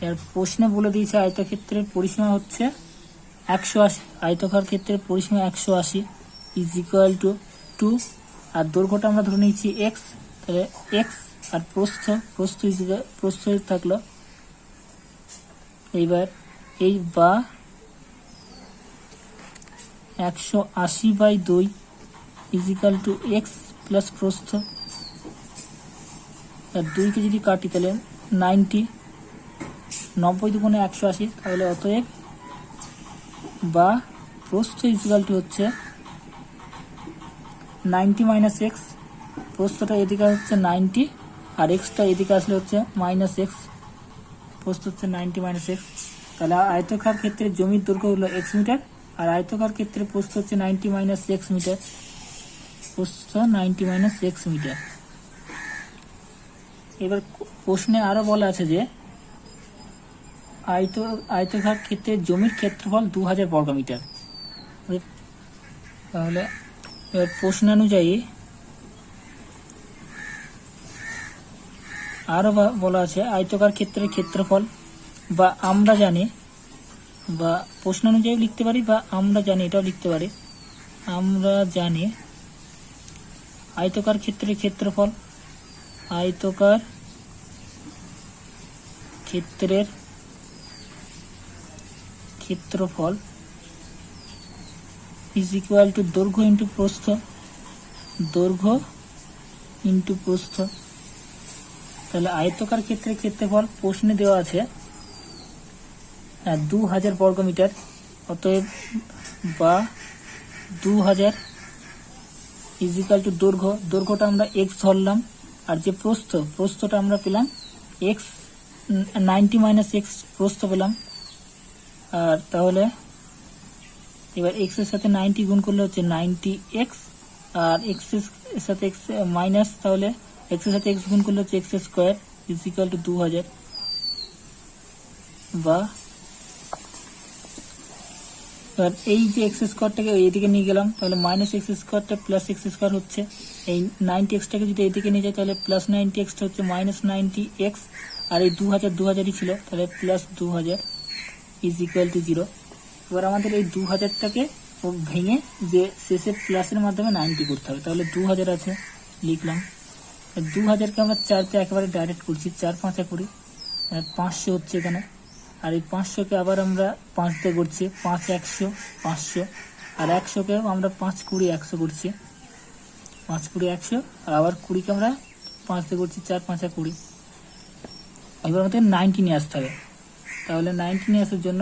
এর প্রশ্নে বলে দিয়েছে আয়তক্ষেত্রের পরিসীমা হচ্ছে 180, আয়তকার ক্ষেত্রের পরিসীমা 180 ইজ ইকুয়াল টু 2, আর দৈর্ঘ্যটা আমরা ধরে নিয়েছি এক্স। তাহলে এক্স আর প্রস্থ থাকলো। এইবার এই বা 180/2 is equal two x plus প্রস্থ, আর 2কে যদি কাটি তাহলে 90, 90 দুগুণে 180। তাহলে অতএব বা প্রস্থ ইজ ইকুয়াল টু হচ্ছে 90 মাইনাস এক্স। প্রস্থটা এদিকে হচ্ছে 90 আর এক্সটা এদিকে আসলে হচ্ছে মাইনাস এক্স। প্রস্থ হচ্ছে 90 মাইনাস এক্স। তাহলে আয়তকার ক্ষেত্রে জমির দৈর্ঘ্য হলো এক্স মিটার, আর আয়তকার ক্ষেত্রে প্রস্থ হচ্ছে 90 মাইনাস এক্স মিটার। প্রস্থ 90 মাইনাস এক্স মিটার। এবার প্রশ্নে আরো বলা আছে যে আয়তকার ক্ষেত্রে জমির ক্ষেত্রফল 2000 বর্গমিটার। তাহলে এবার প্রশ্নানুযায়ী আরো বলা আছে আয়তকার ক্ষেত্রের ক্ষেত্রফল, বা আমরা জানি, বা প্রশ্নানুযায়ী লিখতে পারি, বা আমরা জানি, এটাও লিখতে পারি। আমরা জানি আয়তকার ক্ষেত্রের ক্ষেত্রফল, আয়তকার ক্ষেত্রের ক্ষেত্রফল ইজ ইকুয়াল টু দৈর্ঘ্য ইন্টু প্রস্থ, দৈর্ঘ্য ইন্টু প্রস্থ। তাহলে আয়তকার ক্ষেত্রের ক্ষেত্রফল প্রশ্নে দেওয়া আছে 2000 বর্গমিটার। অতএব বা 2000 ইজ ইকুয়াল টু দৈর্ঘ্যটা আমরা এক্স ধরলাম, আর যে প্রস্থটা আমরা পেলাম এক্স, 90 মাইনাস এক্স প্রস্থ পেলাম। আর তাহলে এবার এক্স এর সাথে 90 গুণ করলে হচ্ছে 90x, আর এক্স এর সাথে এক্স মাইনাস, তাহলে এক্স এর সাথে এক্স গুণ করলে হচ্ছে x square is equal two 2000, বা এবার এই যে এক্স স্কোয়ারটাকে এইদিকে নিয়ে গেলাম, তাহলে মাইনাস এক্স স্কোয়ারটা প্লাস এক্স স্কোয়ার হচ্ছে। এই 90x-টাকে যদি এইদিকে নিয়ে যায় তাহলে প্লাস 90x-টা হচ্ছে মাইনাস 90x, আর এই 2000ই ছিল, তাহলে প্লাস 2000 ইজ ইকুয়াল টু 0। এবার আমাদের এই 2000টাকে ভেঙে যে শেষে প্লাসের মাধ্যমে 90 করতে হবে, তাহলে 2000 আছে, লিখলাম। 2000কে আমরা 4 একেবারে ডাইরেক্ট করছি, 4 5 20, 500 হচ্ছে এখানে। আর এই 500কে আবার আমরা 5 দিয়ে করছি, 5 100 500, আর 100কে আমরা 5 20 100 করছি, 5 20 100, আর আবার 20কে আমরা 5 দিয়ে করছি, 4 5 20। এবার আমাদের 90 নিয়ে আসতে হবে, তাহলে 90 নিয়ে আসার জন্য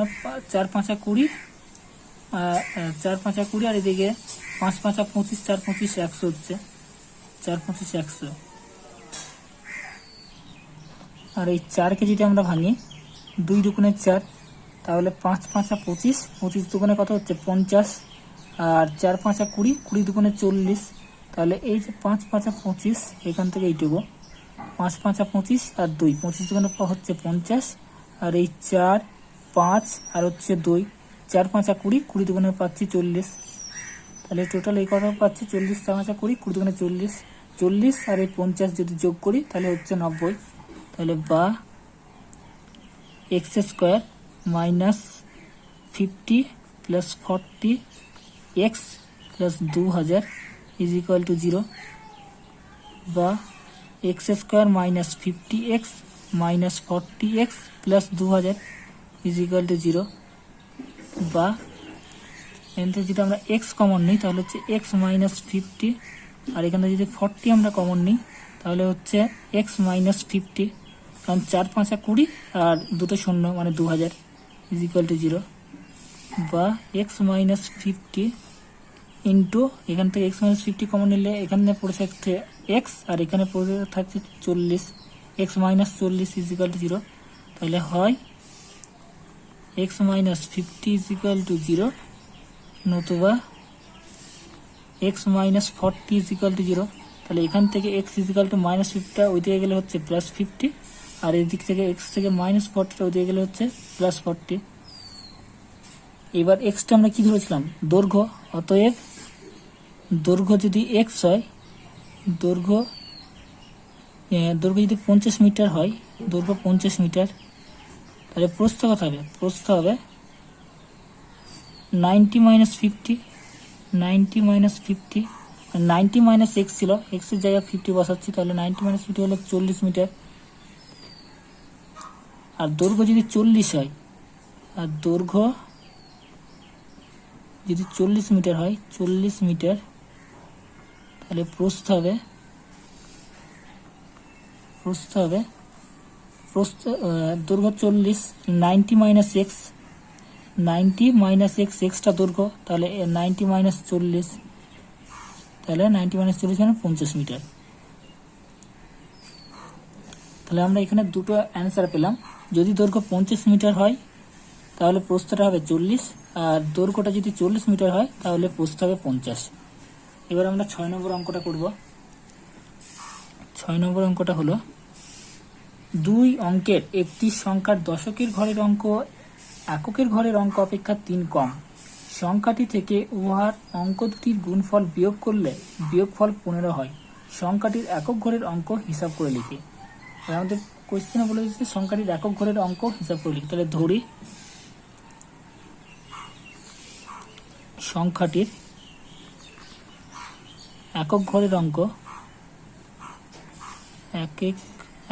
4 5 20, 4 5 20, আর এদিকে 5 5 25, 4 25 100 হচ্ছে, 4 25 100। আর এই 4কে যদি আমরা ভাঙি, 2 দুগুণে 4, তাহলে 5 5 25, 25 দুগুণে কত হচ্ছে 50, আর 4 5 20, 20 দুগুণে 40, তাহলে এই যে 5 5 25 এখান থেকে এইটুকু 5 5 25 আর 2, 25 দুগুণে হচ্ছে 50, আর এই 4 5 আর হচ্ছে 2, 4 5 20, 20 দুগুণে পাচ্ছি 40, তাহলে টোটাল এই কথা পাচ্ছি 40, 4 5 20, 20 দুগুণে 40, 40 আর এই 50 যদি যোগ করি তাহলে হচ্ছে 90। তাহলে বা x square minus 50 plus 40 x plus 2000 is equal to 0, বা x square minus 50x minus 40x plus 2000 is equal to 0, বা এখান থেকে যদি আমরা এক্স কমন নিই তাহলে হচ্ছে এক্স মাইনাস 50, আর এখানে যদি 40 আমরা কমন নিই তাহলে হচ্ছে এক্স মাইনাস 50, কারণ 4 5 20 আর দুটো শূন্য মানে 2000 ইজ ইকুয়াল টু 0, বা এক্স মাইনাস 50 ইন্টু এখান থেকে এক্স মাইনাস 50 কমন নিলে এখানে পড়ে থাকছে এক্স, আর এখানে পড়ে থাকছে 40, x minus 40 is equal to 0, তাহলে হয় x minus 50 is equal to 0, নতুবা x minus 40 is equal to 0। তাহলে এখান থেকে x is equal to minus 50টা ওই দিকে গেলে হচ্ছে প্লাস 50, আর এই দিক থেকে এক্স থেকে মাইনাস 40টা ওই দিকে গেলে হচ্ছে প্লাস 40। এবার এক্সটা আমরা কি ধরেছিলাম, দৈর্ঘ্য, অতএব দৈর্ঘ্য যদি এক্স হয়, দৈর্ঘ্য যদি 50 মিটার হয়, দৈর্ঘ্য 50 মিটার, তাহলে প্রস্থ কত হবে, প্রস্থ হবে 90 মাইনাস 50, 90 মাইনাস 50, 90 মাইনাস এক্স ছিল, এক্সের জায়গায় 50 বসাচ্ছি, তাহলে 90 মাইনাস 50 হলো 40 মিটার। আর দৈর্ঘ্য যদি 40 হয়, আর দৈর্ঘ্য যদি 40 মিটার হয়, 40 মিটার, তাহলে প্রস্থ হবে দৈর্ঘ্য 40, 90 minus x, 90 minus x, extra দৈর্ঘ্য, তাহলে 90 মাইনাস 40, তাহলে 90 মাইনাস 40 মানে 50 মিটার। তাহলে আমরা এখানে দুটো অ্যান্সার পেলাম, যদি দৈর্ঘ্য 50 মিটার হয় তাহলে প্রস্থটা হবে 40, আর দৈর্ঘ্যটা যদি 40 মিটার হয় তাহলে প্রস্থ হবে 50। এবার আমরা 6 নম্বর অঙ্কটা করব। 6 নম্বর অঙ্কটা হলো 2 অঙ্কের একটি সংখ্যার দশকের ঘরের অঙ্ক এককের ঘরের অঙ্ক অপেক্ষা 3 কম। সংখ্যাটি থেকে উহার অঙ্ক দুটির গুণফল বিয়োগ করলে বিয়োগফল 15 হয়। সংখ্যাটির একক ঘরের অঙ্ক হিসাব করে লিখে। আমাদের কোয়েশ্চেনে বলে দিচ্ছে সংখ্যাটির একক ঘরের অঙ্ক হিসাব করে লিখে। তাহলে ধরি সংখ্যাটির একক ঘরের অঙ্ক,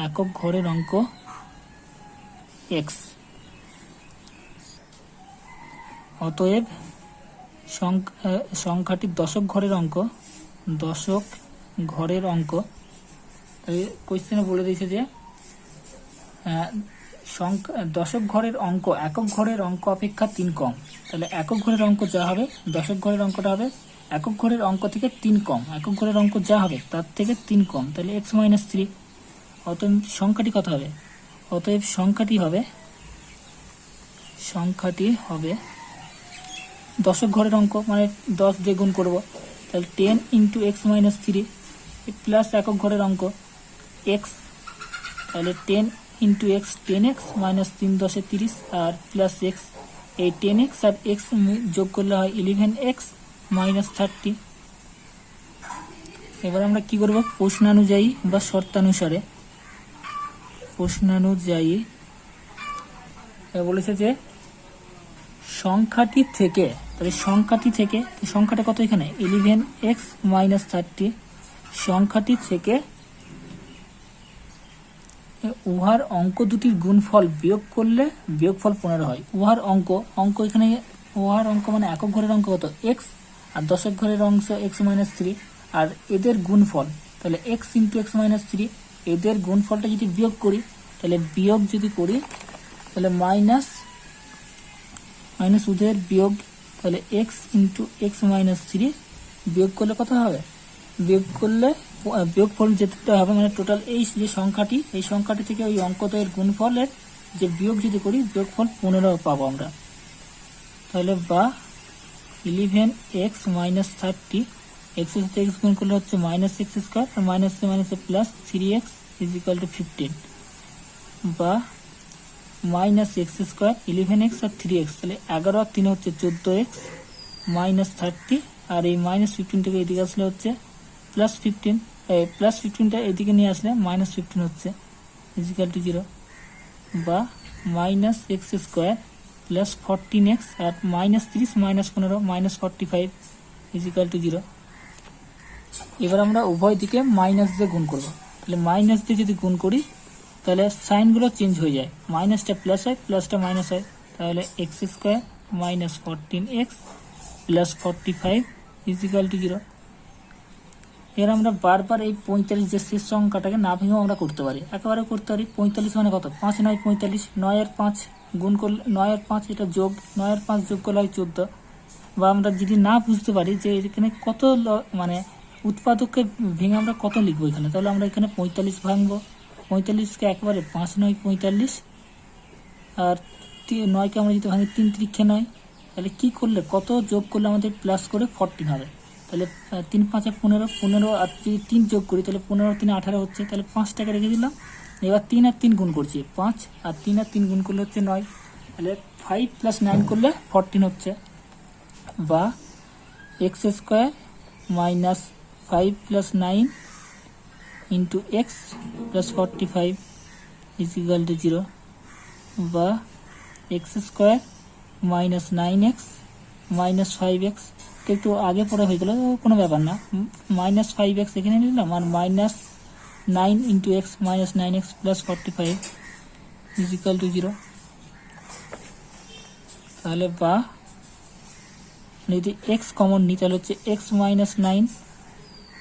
একক ঘরের অঙ্ক x, অতএব সংখ্যাটির দশক ঘরের অঙ্ক, দশক ঘরের অঙ্ক, কোয়েশ্চেনে বলে দিয়েছে যে দশক ঘরের অঙ্ক একক ঘরের অঙ্ক অপেক্ষা 3 কম। তাহলে একক ঘরের অঙ্ক যা হবে, দশক ঘরের অঙ্কটা হবে একক ঘরের অঙ্ক থেকে 3 কম। একক ঘরের অঙ্ক যা হবে তার থেকে 3 কম, তাহলে x মাইনাস 3। অতএব সংখ্যাটি কত হবে, অতএব সংখ্যাটি হবে দশক ঘরের অঙ্ক, মানে 10 দিয়ে গুণ করব, তাহলে 10 ইন্টু এক্স মাইনাস 3 প্লাস একক ঘরের অঙ্ক এক্স, তাহলে 10 ইন্টু এক্স 10x মাইনাস 3 10 30 আর প্লাস এক্স, এই 10x আর এক্স যোগ করলে হয় 11x মাইনাস 30। এবার আমরা কি করব, প্রশ্নানুযায়ী বা শর্তানুসারে, প্রশ্নানুযায়ী বলেছে যে সংখ্যাটি থেকে, তাহলে সংখ্যাটি থেকে, সংখ্যাটা কত এখানে 11x মাইনাস 30, সংখ্যাটি থেকে উহার অঙ্ক দুটির গুণফল বিয়োগ করলে বিয়োগফল 15 হয়। উহার অঙ্ক, অঙ্ক এখানে উহার অঙ্ক মানে একক ঘরের অঙ্ক কত x, আর দশক ঘরের অংশ x মাইনাস 3, আর এদের গুণফল, তাহলে x ইন্টু এক্স মাইনাস 3, এদের গুণফলটা যদি বিয়োগ করি, তাহলে বিয়োগ যদি করি তাহলে মাইনাস ওদের বিয়োগ, তাহলে x ইন্টু এক্স মাইনাস 3 বিয়োগ করলে কত হবে, বিয়োগ করলে বিয়োগফল যেতে হবে, মানে টোটাল এই যে সংখ্যাটি, এই সংখ্যাটি থেকে ওই অঙ্কদ্বয়ের গুণফলের যে বিয়োগ যদি করি বিয়োগফল 15 পাবো আমরা। তাহলে বা 11x মাইনাস 30, এক্স এর সাথে এক্স গুণ করলে হচ্ছে মাইনাস এক্স স্কোয়ার, আর minus plus 3x is equal to 15, বা মাইনাস এক্স স্কোয়ার 11x আর 3x, তাহলে 11 আর 3 হচ্ছে 14x মাইনাস 30, আর এই মাইনাস 15 থেকে এদিকে আসলে হচ্ছে প্লাস 15, প্লাস 15টা এদিকে নিয়ে আসলে মাইনাস 15 হচ্ছে ইজ ইকুয়াল টু 0, বা minus x square plus 14x আর minus 30 minus 15 minus 45 is equal to 0। এবার আমরা উভয় দিকে মাইনাস দিয়ে গুণ করব, তাহলে মাইনাস দিয়ে যদি গুণ করি তাহলে সাইনগুলো চেঞ্জ হয়ে যায়, মাইনাসটা প্লাস হয় প্লাসটা মাইনাস হয়, তাহলে x square minus 14x plus 45 is equal to 0। এর আমরা বারবার এই 45 যে শেষ সংখ্যাটাকে না ভেঙেও আমরা করতে পারি, একেবারে করতে পারি। 45 মানে কত, 5 9 45, 9 আর 5 গুণ করলে 9 আর 5 এটা যোগ, 9 আর 5 যোগ করলে হয় 14। বা আমরা যদি না বুঝতে পারি যে এখানে কত মানে উৎপাদককে ভেঙে আমরা কত লিখবো এখানে, তাহলে আমরা এখানে 45 ভাঙবো, 45কে একবারে 5 9 45, আর 9কে আমরা যদি ভাঙি 3 3 9, তাহলে কি করলে কত যোগ করলে আমাদের প্লাস করে 14 হবে, তাহলে 3 5 15 15, আর যদি 3 যোগ করি তাহলে 15 3 18 হচ্ছে, তাহলে 5টাকে রেখে দিলাম। এবার 3 আর 3 গুণ করছি 5, আর 3 আর 3 গুণ করলে হচ্ছে 9, তাহলে 5 প্লাস 9 করলে 14 হচ্ছে, বা x square minus 5 plus 9 into x plus 45 is equal to 0, বা x square minus 9x minus 5x, একটু আগে পরে হয়ে গেল কোনো ব্যাপার না, মাইনাস 5x এখানে নিলাম, আর minus 9 into x minus 9x plus 45 is equal to 0। তাহলে বা যদি x কমন নিই তাহলে হচ্ছে x মাইনাস 9,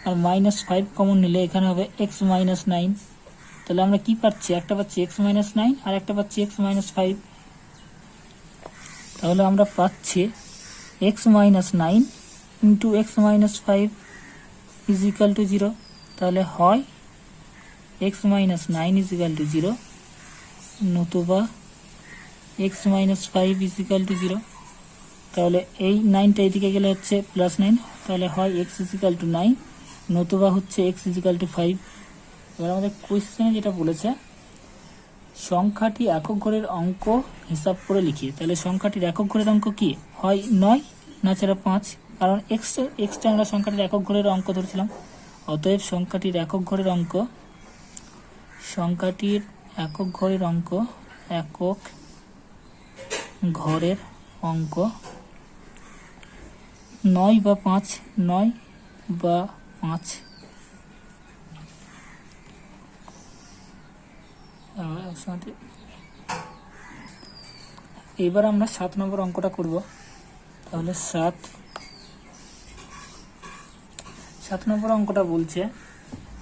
আর মাইনাস 5 কমন নিলে এখানে হবে x মাইনাস 9, তাহলে আমরা কি পাচ্ছি, একটা পাচ্ছি x মাইনাস 9 আর একটা পাচ্ছি x মাইনাস 5, তাহলে আমরা পাচ্ছি x minus 9 into x minus 5 is equal to 0, তাহলে হয় x minus 9 is equal to 0, নতুবা x minus 5 is equal to 0, তাহলে এই 9টা এদিকে গেলে হচ্ছে প্লাস 9, তাহলে হয় x ইজ ইকুয়াল টু 9, নতুবা হচ্ছে x ইজ ইকুয়াল টু 5। এবার আমাদের কোয়েশ্চেনে যেটা বলেছে সংখ্যাটি একক ঘরের অঙ্ক হিসাব করে লিখি, তাহলে সংখ্যাটির একক ঘরের অঙ্ক কি হয় 9 না ছাড়া 5, কারণ এক্সটা আমরা সংখ্যাটির একক ঘরের অঙ্ক ধরেছিলাম, অতএব সংখ্যাটির একক ঘরের অঙ্ক, সংখ্যাটির একক ঘরের অঙ্ক, একক ঘরের অঙ্ক 9 বা 5, 9 বা 5। এবার আমরা 7 নম্বর অঙ্কটা করব, তাহলে 7 নম্বর অঙ্কটা বলছে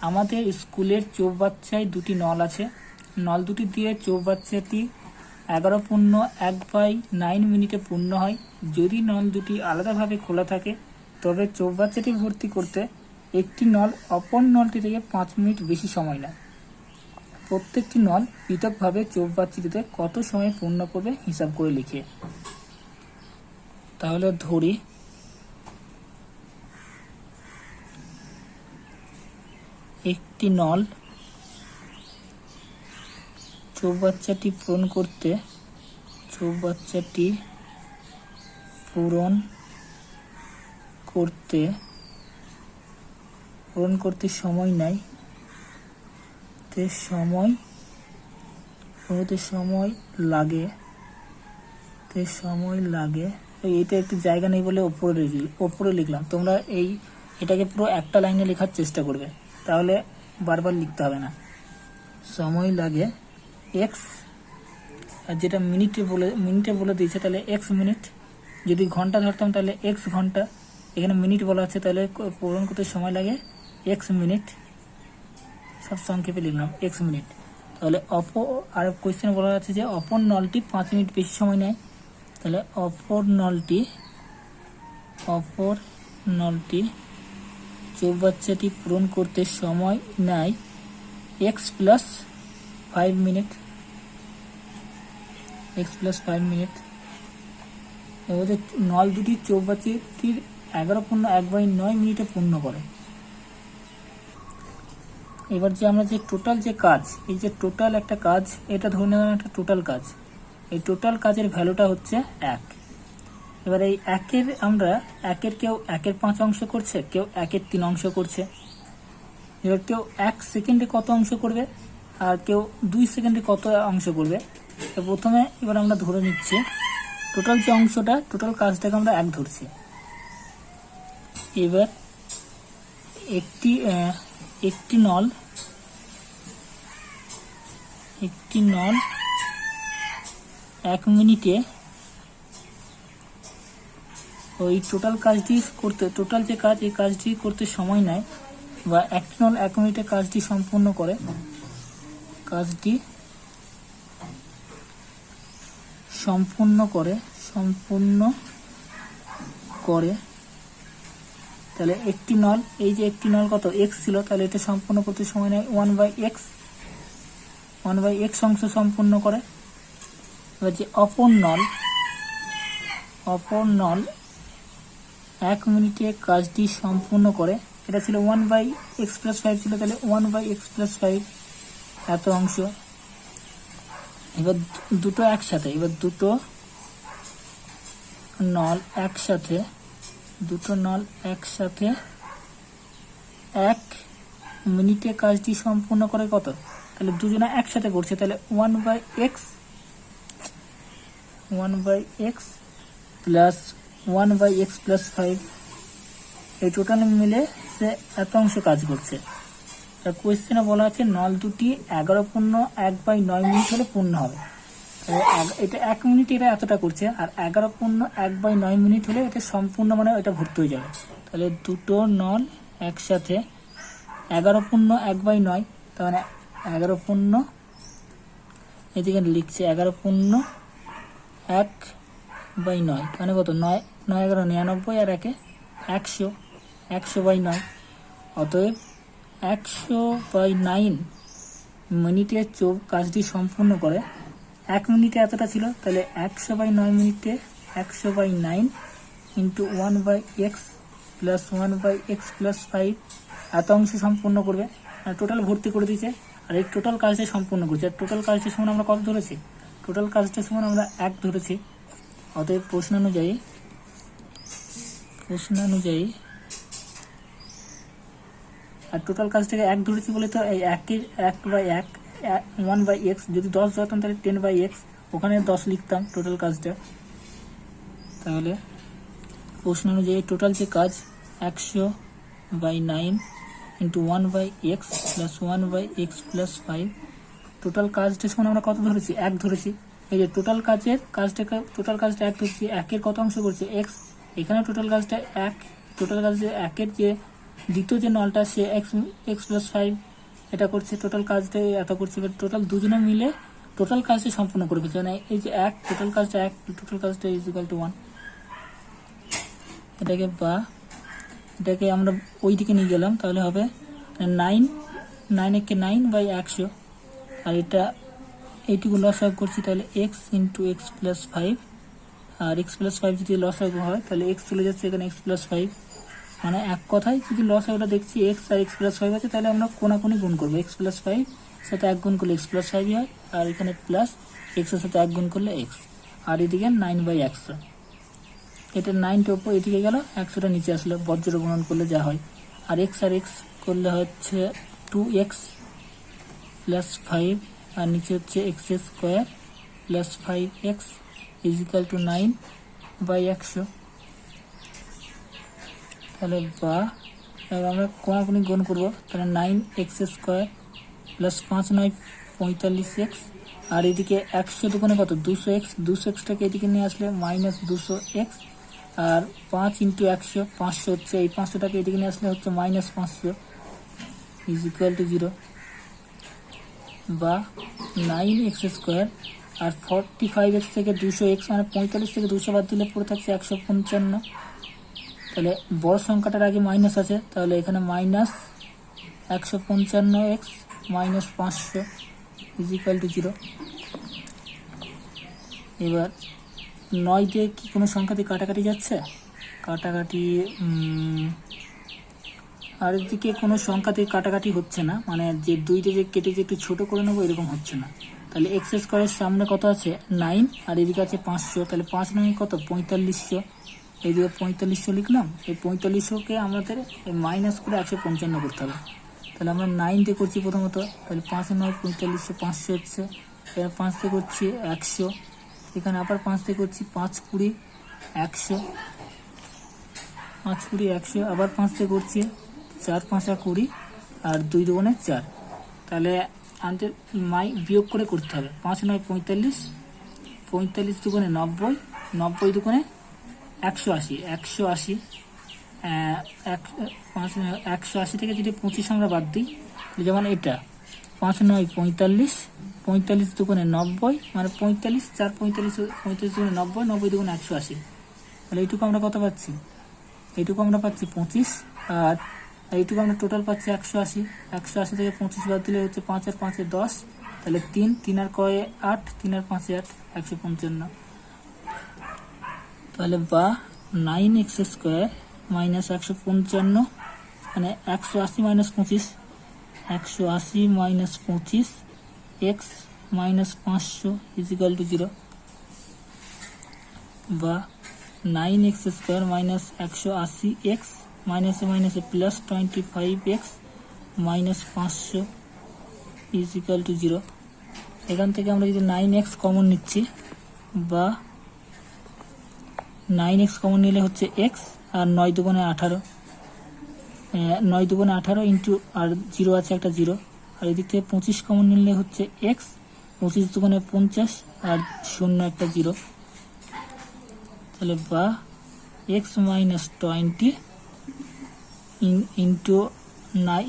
আমাদের স্কুলের চৌবাচ্চায় দুটি নল আছে, নল দুটি দিয়ে চৌবাচ্চাটি 11.1/9 মিনিটে পূর্ণ হয়। যদি নল দুটি আলাদাভাবে খোলা থাকে তবে চৌবাচ্চাটি ভর্তি করতে একটি নল অপর নলটি থেকে 5 মিনিট বেশি সময় নেয়। প্রত্যেকটি নল পৃথকভাবে চৌবাচ্চাটিতে কত সময় পূর্ণ করবে হিসাব করে লিখে। তাহলে ধরি একটি নল চৌবাচ্চাটি পূরণ করতে সময় নেয়, সময় লাগে। এইটা একটু জায়গা নেই বলে ওপরে লিখলাম। তোমরা এটাকে পুরো একটা লাইনে লেখার চেষ্টা করবে, তাহলে বারবার লিখতে হবে না। সময় লাগে এক্স, আর যেটা মিনিটে বলে দিয়েছে তাহলে এক্স মিনিট। যদি ঘন্টা ধরতাম তাহলে এক্স ঘন্টা, এখানে মিনিট বলা আছে তাহলে পূরণ করতে সময় লাগে এক্স মিনিট। সব সংক্ষেপে লিখলাম এক্স মিনিট। তাহলে আর কোয়েশ্চেন বলা আছে যে অপর নলটি 5 মিনিট বেশি সময় নেয়। তাহলে অপর নলটি চৌবাচ্চাটি পূরণ করতে সময় নেয় x + 5 মিনিট। এবারে নল দুটি চৌবাচ্চাটির 11.1/9 মিনিটে পূর্ণ করে। এবার যে আমরা যে টোটাল যে কাজ, এই যে টোটাল একটা কাজ, এটা ধরে নিলাম একটা টোটাল কাজ। এই টোটাল কাজের ভ্যালুটা হচ্ছে 1। এবার এই আমরা কেউ 1/5 অংশ করছে, কেউ 1/3 অংশ করছে। এবার কেউ 1 সেকেন্ডে কত অংশ করবে, আর কেউ 2 সেকেন্ডে কত অংশ করবে। তো প্রথমে এবার আমরা ধরে নিচ্ছি টোটাল যে অংশটা, টোটাল কাজটাকে আমরা 1 ধরছি। এবার একটি নল 1 মিনিটে ওই টোটাল যে কাজ, এই কাজটি করতে সময় নেয়, বা একটি নল 1 মিনিটে কাজটি সম্পূর্ণ করে। তাহলে একটি নল, এই যে একটি নল কত x ছিল, তাহলে এটা সম্পূর্ণ করতে সময় নেয় 1/x অংশ সম্পূর্ণ করে। এবার যে অপর নল 1 মিনিটে কাজটি সম্পূর্ণ করে, এটা ছিল 1/x + 5 ছিল, তাহলে 1/x + 5 এত অংশ। এবার দুটো নল একসাথে 1 মিনিটে কাজটি সম্পূর্ণ করে কত, তাহলে দুজনে একসাথে করছে, তাহলে 1/x + 1/x + 5, এই টোটাল মিলে সে এত অংশ কাজ করছে। কোয়েশ্চেনে বলা আছে নল দুটি 11.1/9 মিনিট হলে পূর্ণ হবে। এটা 1 মিনিট এটা এতটা করছে, আর 11.1/9 মিনিট হলে এটা সম্পূর্ণ, মানে এটা ভর্তি হয়ে যাবে। তাহলে দুটো নল একসাথে 11.1/9, তার মানে 11 এদিকে লিখছে 11.1/9, মানে কত 9 11 99, আর 100 100/9। অতএব 100/9 মিনিটে কাজটি সম্পূর্ণ করে। 1 মিনিটে এতটা ছিল, তাহলে 100/9 মিনিটে 100/9 × 1/x + 1/x + 5 এত অংশ সম্পূর্ণ করবে। আর টোটাল ভর্তি করে দিয়েছে, আর এই টোটাল কাজটা সম্পূর্ণ করছে। আর টোটাল কাজটার সমান আমরা কত ধরেছি, টোটাল কাজটার সমান আমরা 1 ধরেছি। অতএব প্রশ্ন অনুযায়ী আর টোটাল কাজটাকে 1 ধরেছি বলে তো এই 1/x, যদি 10 ধরতাম তাহলে 10/x, ওখানে 10 লিখতাম টোটাল কাজটা। তাহলে প্রশ্ন অনুযায়ী টোটাল যে কাজ 100/9 × 1/x + 1/x + 5, টোটাল কাজটার সমান আমরা কত ধরেছি, 1 ধরেছি। এই যে টোটাল কাজটা 1 ধরেছি, 1 কত অংশ করছে x, এখানে টোটাল কাজটা 1, টোটাল কাজটা 1 যে দ্বিতীয় যে নলটা সে x + 5 এটা করছে, টোটাল কাজটা এত করছে। টোটাল দুজনে মিলে টোটাল কাজটা সম্পূর্ণ করে ফেলছে, মানে এই যে 1 টোটাল কাজটা 1 = 1। এটাকে আমরা ওই দিকে নিয়ে গেলাম, তাহলে হবে 9 9/100, আর এটা এইটুকু লসাগু করছি, তাহলে x × x + 5, আর এক্স প্লাস ফাইভ যদি লসাগু হয় তাহলে এক্স চলে যাচ্ছে এখানে এক্স প্লাস ফাইভ, মানে এক কথায় যদি লসাগুটা দেখছি এক্স আর এক্স প্লাস ফাইভ আছে তাহলে আমরা কোনাকুনি গুণ করবো, এক্স প্লাস ফাইভ সাথে এক গুণ করলে এক্স প্লাস ফাইভই হয়, আর এখানে প্লাস এক্সের সাথে এক গুণ করলে এক্স, আর এদিকে 9/100, এটা 9টা উপর এদিকে গেল, 100টা নিচে আসলো, বজ্র গুণন করলে যা হয়। আর এক্স করলে হচ্ছে 2x প্লাস 5, আর নিচে হচ্ছে x square plus 5x is equal to 9/100। তাহলে বা এবার আমরা কোনাকুনি গুণ করবো, তাহলে 9x² প্লাস 5 9 45x, আর এদিকে 100 দোকানে কত 200x, 200xটাকে এদিকে নিয়ে আসলে মাইনাস 200x, আর 5 ইন্টু 100 500 হচ্ছে, এই 500টাকে এদিকে নিয়ে আসলে হচ্ছে মাইনাস 500 ইজিক্যাল টু 0, বা 9x² আর 45x থেকে 200x মানে 45 থেকে 200 বাদ দিলে পড়ে থাকছে 155। তাহলে বড় সংখ্যাটার আগে মাইনাস আছে, তাহলে এখানে minus 155x minus 500 is equal to 0। এবার 9 দিয়ে কি কোনো সংখ্যাতে কাটাকাটি যাচ্ছে, কাটাকাটি আর এদিকে কোনো সংখ্যাতে কাটাকাটি হচ্ছে না, মানে যে 2তে যে কেটে যে একটু ছোটো করে নেবো এরকম হচ্ছে না। তাহলে x² সামনে কত আছে 9, আর এদিকে আছে 500, তাহলে 5 9 কত 4500, এইদিকে 4500 লিখলাম, এই 4500কে আমাদের মাইনাস করে 155 করতে হবে। তাহলে আমরা 9 দিয়ে করছি প্রথমত, তাহলে 5 9 4500 500 হচ্ছে, এবার 5 দিয়ে করছি 100, এখানে আবার 5 দিয়ে করছি 5 20 100, 5 20 100, আবার 5 দিয়ে করছি 4 5 20 আর 2 দুগুণে 4, তাহলে আমাদের বিয়োগ করে করতে হবে। 5 9 45, 45 দুগুণে 90, 90 দুগুণে 180, 180 180 থেকে যদি 25 আমরা বাদ দিই, যেমন এটা 5 9 45, 45 দুগুণে 90 মানে 45 4 45 45 দুগুণে 90, 90 দুগুণে 180, তাহলে এইটুকু আমরা কত পাচ্ছি, এইটুকু আমরা পাচ্ছি 25, আর এইটুকু আমরা টোটাল পাচ্ছি 180, 180 থেকে 25 বাদ দিলে হচ্ছে 5 আর 5 10, তাহলে 3 3 আর কয়ে 8, 3 আর 5 8 155। তাহলে বা 9x² মাইনাস 155 মানে 180 minus 25, 180 minus 25 x minus 500 is equal to 0, বা 9x² মাইনাস 180x মাইনাসে মাইনাসে plus 25x minus 500 is equal to 0। এখান থেকে আমরা যদি 9x কমন নিচ্ছি, বা 9x কমন নিলে হচ্ছে x, আর 9 দুগুণে 18, 9 দুগুণে 18 ইন্টু আর 0 আছে একটা 0, আর এদিক থেকে 25 কমন নিলে হচ্ছে x, 25 দুগুণে 50 আর 0 একটা 0, তাহলে বা x মাইনাস 20 ইন্টু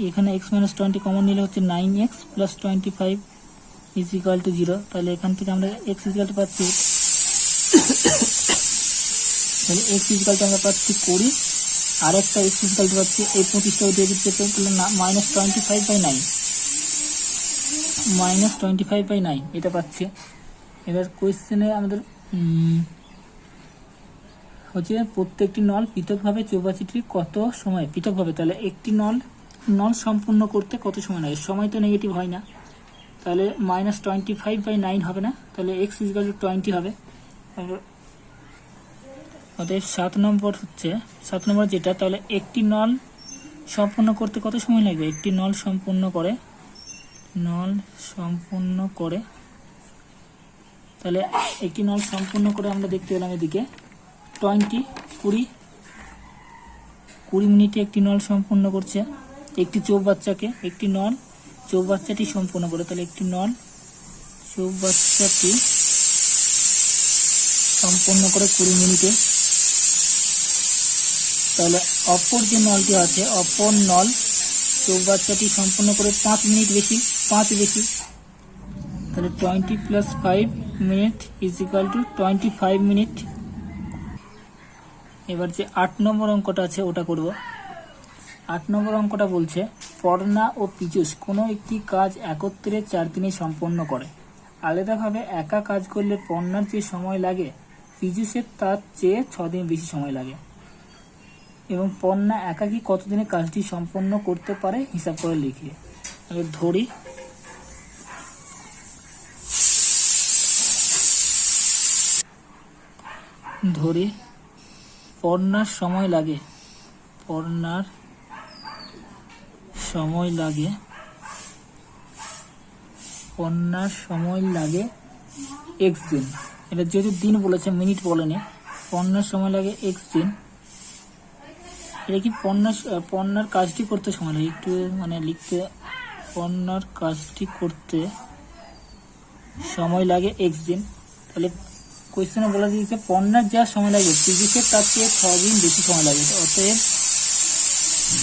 এখানে x মাইনাস 20 কমন নিলে হচ্ছে 9x প্লাস 25 ইজিক্যাল টু 0। তাহলে এখান থেকে আমরা x ইজিক্যাল টু পাচ্ছি, তাহলে x ইজিক্যাল টু আমরা পাচ্ছি 20, আর একটা x ইজিক্যাল টু পাচ্ছি এই 25টা দিয়ে দিতে মাইনাস 25/9, মাইনাস 25/9 এটা পাচ্ছি। এবার কোয়েশ্চেনে আমাদের হচ্ছে প্রত্যেকটি নল পৃথকভাবে চৌবাচ্চাটি কত সময় পৃথকভাবে, তাহলে একটি নল সম্পূর্ণ করতে কত সময় লাগে, সময় তো নেগেটিভ হয় না, তাহলে মাইনাস 25/9 হবে না, তাহলে x ইজিক্যাল টু 20 হবে। অতএব 7 নম্বর যেটা, তাহলে একটি নল সম্পূর্ণ করতে কত সময় লাগবে, একটি নল সম্পূর্ণ করে তাহলে একটি নল সম্পূর্ণ করে আমরা দেখতে পেলাম এদিকে 20 মিনিটে একটি নল সম্পূর্ণ করছে, একটি চৌবাচ্চাটি সম্পূর্ণ করে, তাহলে একটি নল চৌবাচ্চাটি সম্পূর্ণ করে 20 মিনিটে। তাহলে অপর যে নলটি আছে, অপর নল চৌবাচ্চাটি সম্পূর্ণ করে 5 মিনিট বেশি, তাহলে 20 plus 5 minute is equal to 25 minute. এবার যে 8 নম্বর অঙ্কটা আছে ওটা করব। 8 নম্বর অঙ্কটা বলছে পর্ণা ও পীযূষ কোনো একটি কাজ একত্রে 4 দিনে সম্পন্ন করে। আলাদাভাবে একা কাজ করলে পর্ণার যে সময় লাগে পীযূষের তার চেয়ে 6 দিন বেশি সময় লাগে এবং পর্ণা একাকী কতদিনে কাজটি সম্পন্ন করতে পারে হিসাব করে লিখে। ধরি পর্ণার সময় লাগে এক্স দিন। এটা যেহেতু দিন বলেছে, মিনিট বলেনি। পর্ণার সময় লাগে এক্স দিন। এটা কি পর্ণার কাজটি করতে সময় লাগে, একটু লিখতে। পর্ণার কাজটি করতে সময় লাগে এক্স দিন। তাহলে কোয়েশ্চেনে বলা দিয়েছে পর্ণার যা সময় লাগে পীযূষের তার চেয়ে 6 দিন বেশি সময় লাগে। অতএব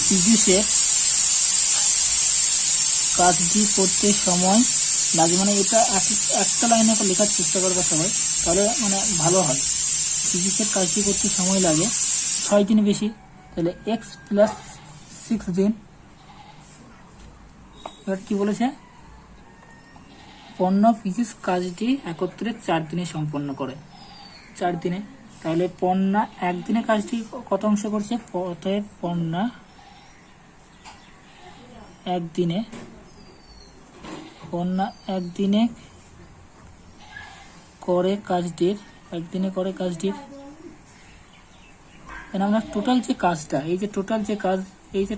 পীযূষের কাজটি করতে সময় লাগে, এটা একটা লাইনে লেখার চেষ্টা করবে সবাই, তাহলে ভালো হয়। পীযূষের কাজটি করতে সময় লাগে 6 দিন বেশি, তাহলে এক্স প্লাস 6 দিন। এবার কি বলেছে, পর্ণা পীযূষ কাজটি একত্রে 4 দিনে সম্পন্ন করে। 4 দিনে, তাহলে পর্ণা একদিনে কাজটি কত অংশ করছে? অতএব পর্ণা একদিনে করে কাজটির আমরা টোটাল যে কাজটা, এই যে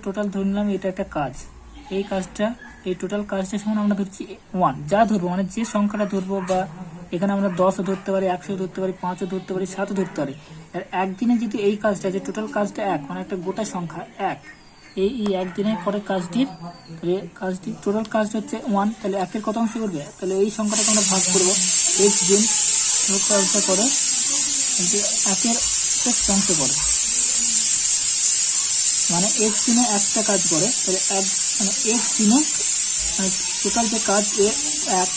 টোটাল ধরে নিলাম এটা একটা কাজ। এই টোটাল কাজটা সমান আমরা ধরছি 1, যা ধরবো যে সংখ্যাটা ধরবো, বা এখানে আমরা 10ও ধরতে পারি, 100 ধরতে পারি, 5ও ধরতে পারি, 7ও ধরতে পারি। আর একদিনে যদি এই কাজটা, যে টোটাল কাজটা 1, একটা গোটা সংখ্যা 1, এই একদিনে করে কাজটির টোটাল কাজটা হচ্ছে 1, তাহলে 1-এর কত অংশ করবে? তাহলে এই সংখ্যাটাকে আমরা ভাগ করবো x দিন কাজটা করে, 1-এর x অংশ করে, x দিনে একটা কাজ করে। তাহলে x দিনে টোটাল যে কাজ 1,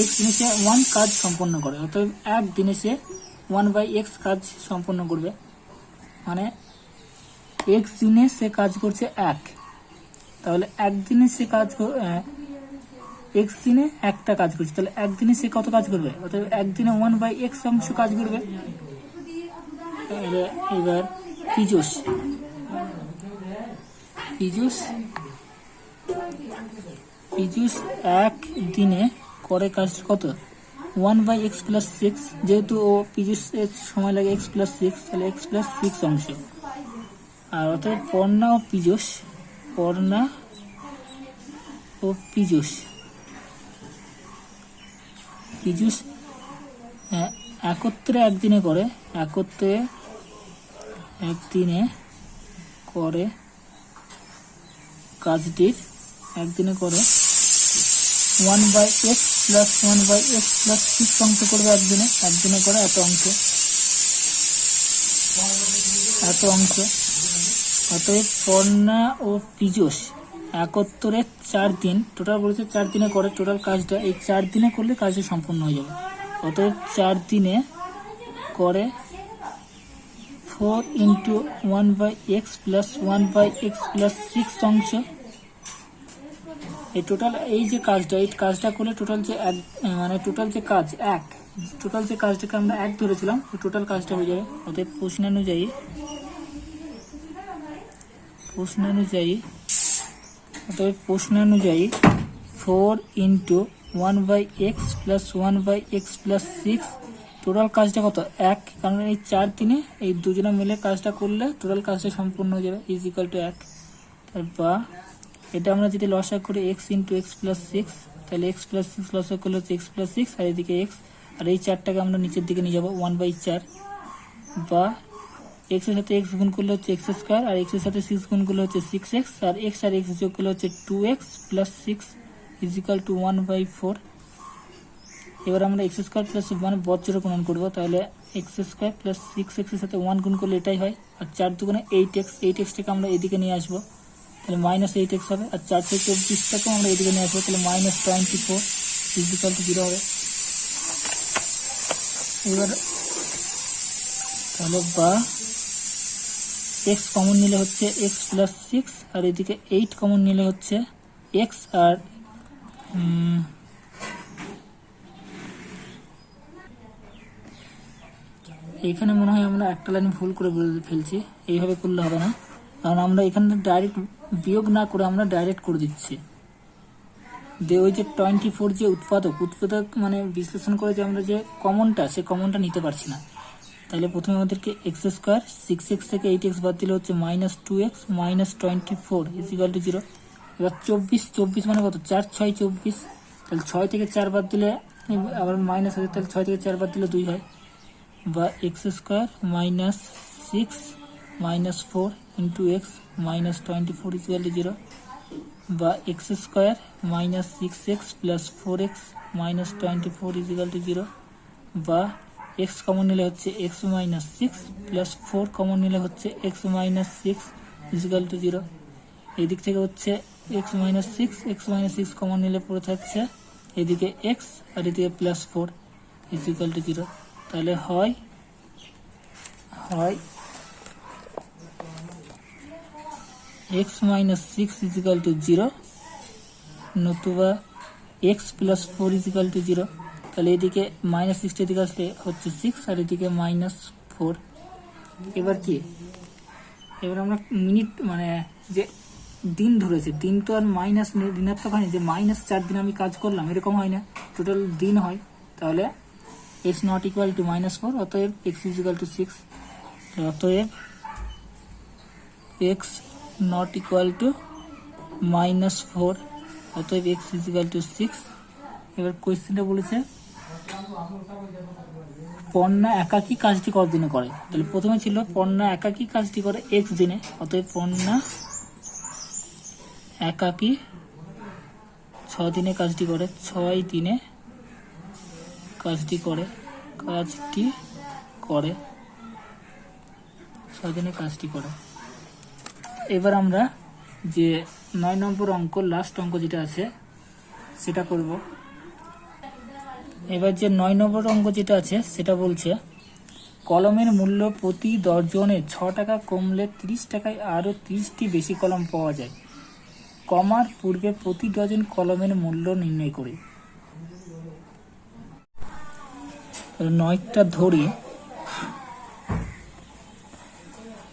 x দিনে সে 1 কাজ সম্পন্ন করে। অতএব 1 দিনে সে 1/x কাজ সম্পন্ন করবে, x দিনে সে কাজ করছে 1, তাহলে একদিনে সে x দিনে একটা কাজ করছে, তাহলে একদিনে সে কত কাজ করবে? অর্থাৎ একদিনে 1/x অংশ কাজ করবে। এবার পীযূষ এক দিনে করে কাজ কত? 1/x + 6, যেহেতু পীযূষের সময় লাগে x + 6, তাহলে x + 6 অংশ। আর অর্থাৎ পর্ণা ও পীযূষ একত্রে একদিনে করে কাজটির 1/x + 1/x + 6 অংশ করবে। একদিনে করে এত অংশ। অতএব পর্ণা ও পীযূষ একত্রে 4 দিন, টোটাল বলেছে 4 দিনে করে টোটাল কাজটা, এই 4 দিনে করলে কাজটা সম্পূর্ণ হয়ে যাবে। অতএব 4 দিনে করে 4 × 1/x + 1/x + 6 অংশ। এই টোটাল এই কাজটা করলে টোটাল যে কাজ 1, টোটাল যে কাজটাকে আমরা 1 ধরেছিলাম, টোটাল কাজটা হয়ে যাবে। অতএব প্রশ্নানুযায়ী 4 × 1/x + 1/x + 6, টোটাল কাজটা কত? 1, কারণ এই 4 দিনে এই দুজনে মিলে কাজটা করলে টোটাল কাজটা সম্পূর্ণ হয়ে যাবে, = 1। বা এটা আমরা যদি লসাগু করি x × x + 6, তাহলে x + 6 লসাগু করলে হচ্ছে x + 6, আর এদিকে x, আর এই 4টাকে আমরা নিচের দিকে নিয়ে যাবো 1/4, বা x এর সাথে x গুণ করলে হচ্ছে x², আর x এর সাথে 6 গুণ করলে হচ্ছে 6x, আর x যোগ করলে হচ্ছে 2x + 6 = 1/4। এবার আমরা x² + বজ্র গুণন করবো, তাহলে x² + 6x এর সাথে 1 গুণ করলে এটাই হয়, আর 4 দুগুণে 8x, 8xটাকে আমরা এদিকে নিয়ে আসবো, তাহলে -8x হবে, আর 4 থেকে 24টাকেও আমরা এদিকে নিয়ে আসবো, তাহলে -24 = 0 হবে। এবার তাহলে বা x কমন নিলে হচ্ছে x + 6, আর এদিকে 8 কমন নিলে হচ্ছে x, আর এইখানে মনে হয় আমরা একটা লাইন ভুল করে বলে ফেলছি, এইভাবে করলে হবে না, কারণ আমরা এখানে ডাইরেক্ট বিয়োগ না করে আমরা ডাইরেক্ট করে দিচ্ছি। দিয়ে ওই যে 24 যে উৎপাদক মানে বিশ্লেষণ করে যে আমরা যে কমনটা, সে কমনটা নিতে পারছি না। তাহলে প্রথমে আমাদেরকে এক্স স্কোয়ার 6x থেকে 8x বাদ দিলে হচ্ছে -2x -24 = 0। এবার 24 মানে কত, 4 6 24, তাহলে 6 থেকে 4 বাদ দিলে আবার মাইনাস আছে, তাহলে 6 থেকে 4 বাদ দিলে 2 হয়, বা এক্স স্কোয়ার -6 -4 × x -24 = 0, বা এক্স স্কোয়ার -6x + 4x -24 = 0, বা x কমন নিলে হচ্ছে x - 6 + 4 কমন নিলে হচ্ছে x - 6 = 0। এই দিক থেকে হচ্ছে x - 6 কমন নিলে পড়ে থাকছে এদিকে x আর এদিকে +4 = 0। তাহলে হয় x - 6 = 0, নতুবা x + 4 = 0। তাহলে এদিকে -6 এদিকে আসলে হচ্ছে 6 আর এদিকে -4। এবার কি, এবার আমরা মিনিট মানে যে দিন ধরেছে, দিন তো আর মাইনাস ঋণাত্মক হয়নি যে -4 দিন আমি কাজ করলাম, এরকম হয় না, টোটাল দিন হয়। তাহলে x ≠ -4, অতএব x = 6, অতএব x ≠ -4, অতএব x = 6। এবার কোয়েশ্চেনটা বলেছে পণ্যা একাকী কাজটি কতদিনে করে। তাহলে প্রথমে ছিল পণ্যা একাকী কাজটি করে x দিনে, অতএব পণ্যা একাকী 6 দিনে কাজটি করে, 6 দিনে কাজটি করে 6 দিনে কাজটি করে। এবার আমরা যে 9 নম্বর অঙ্ক, লাস্ট অঙ্ক যেটা আছে সেটা করব। এবার যে 9 নম্বর অঙ্ক যেটা আছে সেটা বলছে কলমের মূল্য প্রতি ডজনে 6 টাকা কমলে 30 টাকায় আরও 30টি বেশি কলম পাওয়া যায়। কমার পূর্বে প্রতি ডজন কলমের মূল্য নির্ণয় করি। 9টা ধরি,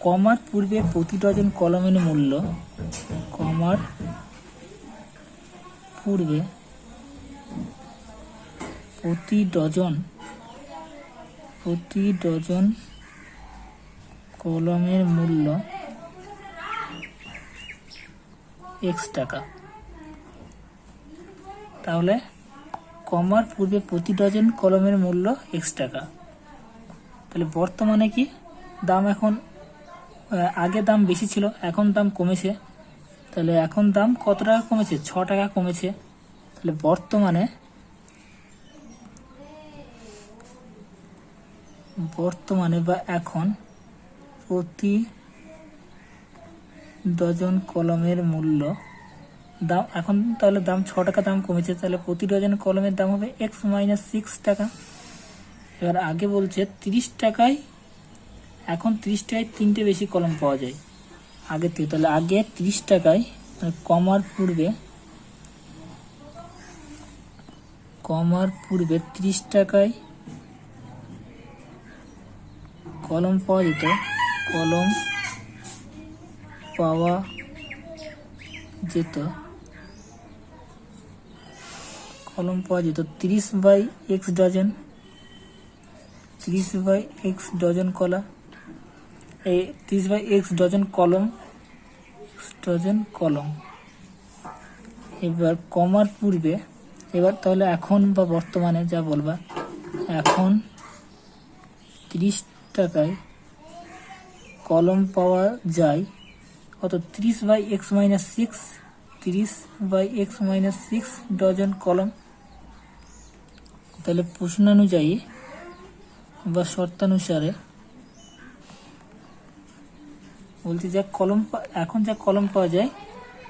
কমার পূর্বে প্রতি ডজন কলমের মূল্য, কমার পূর্বে প্রতি ডজন কলমের মূল্য x টাকা। তাহলে কমার পূর্বে প্রতি ডজন কলমের মূল্য x টাকা। তাহলে বর্তমানে কি দাম, এখন আগে দাম বেশি ছিল, এখন দাম কমেছে, তাহলে এখন দাম কত টাকা কমেছে, 6 টাকা কমেছে। তাহলে বর্তমানে বা এখন প্রতি ডজন কলমের মূল্য দাম, এখন তাহলে দাম 6 টাকা দাম কমেছে, তাহলে প্রতি ডজন কলমের দাম হবে x - 6 টাকা। এবার আগে বলছে 30 টাকায়, এখন 30 টাকায় 3টে বেশি কলম পাওয়া যায় আগে থেকে। তাহলে আগে 30 টাকায়, কমার পূর্বে 30 টাকায় কলম পাওয়া যেত, 30/x ডজন, 30/x ডজন কলা, এই 30/x ডজন কলম। এবার কমার পূর্বে, এবার তাহলে এখন বা বর্তমানে যা বলবা, এখন 30 টাকায় কলম পাওয়া যায়, অত 30/x - 6 ডজন কলম। তাহলে প্রশ্নানুযায়ী বা শর্তানুসারে বলছি যা কলম, এখন যা কলম পাওয়া যায়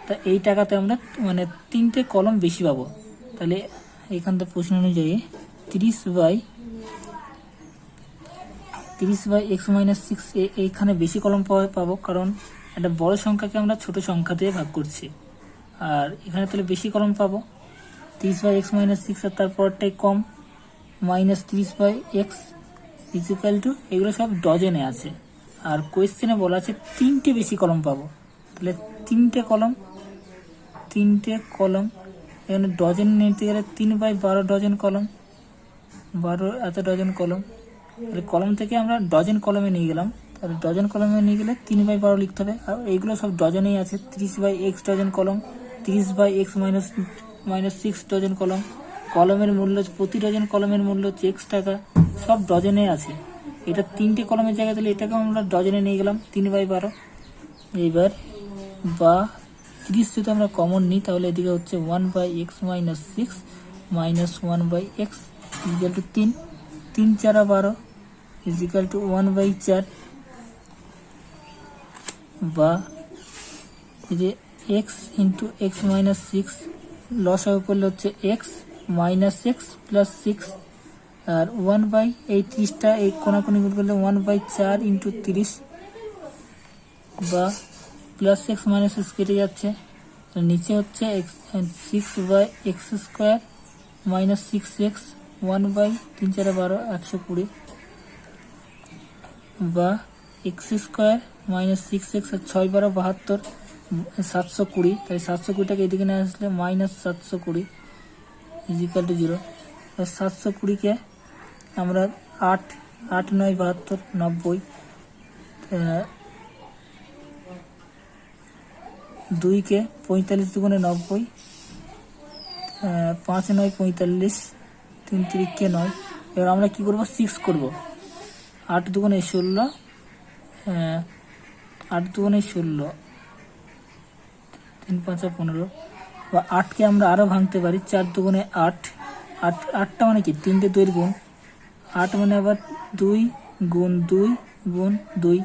তা এই টাকাতে আমরা মানে 3টে কলম বেশি পাবো। তাহলে এখান থেকে প্রশ্ন অনুযায়ী 30/x - 6 এইখানে বেশি কলম পাবো, কারণ একটা বড় সংখ্যাকে আমরা ছোট সংখ্যা দিয়ে ভাগ করছি, আর এখানে তাহলে বেশি কলম পাবো। 30/x - 6 R তারপরটাই com, -30/x equal to, এগুলো সব ডজনে আছে। আর কোয়েশ্চেনে বলা আছে 3টে বেশি কলম পাবো, তাহলে 3টে কলম এখানে ডজন নিতে গেলে 3/12 ডজন কলম, 12 এত ডজন কলম। তাহলে কলম থেকে আমরা ডজন কলমে নিয়ে গেলাম, তাহলে ডজন কলমে নিয়ে গেলে 3/12 লিখতে হবে। আর এইগুলো সব ডজনেই আছে। 30/x ডজন কলম, 30/x -6 ডজন কলম। কলমের মূল্য, প্রতি ডজন কলমের মূল্য হচ্ছে x টাকা, সব ডজনে আছে। এটা 3টে কলমের জায়গায়, তাহলে এটাকে আমরা ডজনে নিয়ে গেলাম 3/12। এইবার বা 30 যদি আমরা কমন নিই তাহলে এদিকে হচ্ছে 1/x -6 -1/x equal to 3, 3 4 12 equal to 1/4। বা এই যে x ইন্টু x -6 লসাগু করলে হচ্ছে x -x প্লাস 6, আর 1/, এই 30টা এই কোনাকুনি গুণ করলে 1/4 ইন্টু 30, বা প্লাস x -x কেটে যাচ্ছে, নিচে হচ্ছে 6/x² -6x 1/3 4 12 120, বা x² -6x 6 12 72 720। তাই 720টাকে এদিকে নিয়ে আসলে -720 ইকুয়াল টু 0। 720কে আমরা 8 8 9 72 90, 2কে 45 দুগুণে 90, 5 9 45, 3 3কে 9। এবার আমরা কি করব, 6 করব। 8 দুগুণে 16, 8 দুগুণে 16, 3 5 15। বা 8কে আমরা আরো ভাঙতে পারি, 4 দুগুণে 8, 8টা মানে কি 3টে 2 গুণ, 8 মানে আবার 2 গুণ 2 গুণ 2,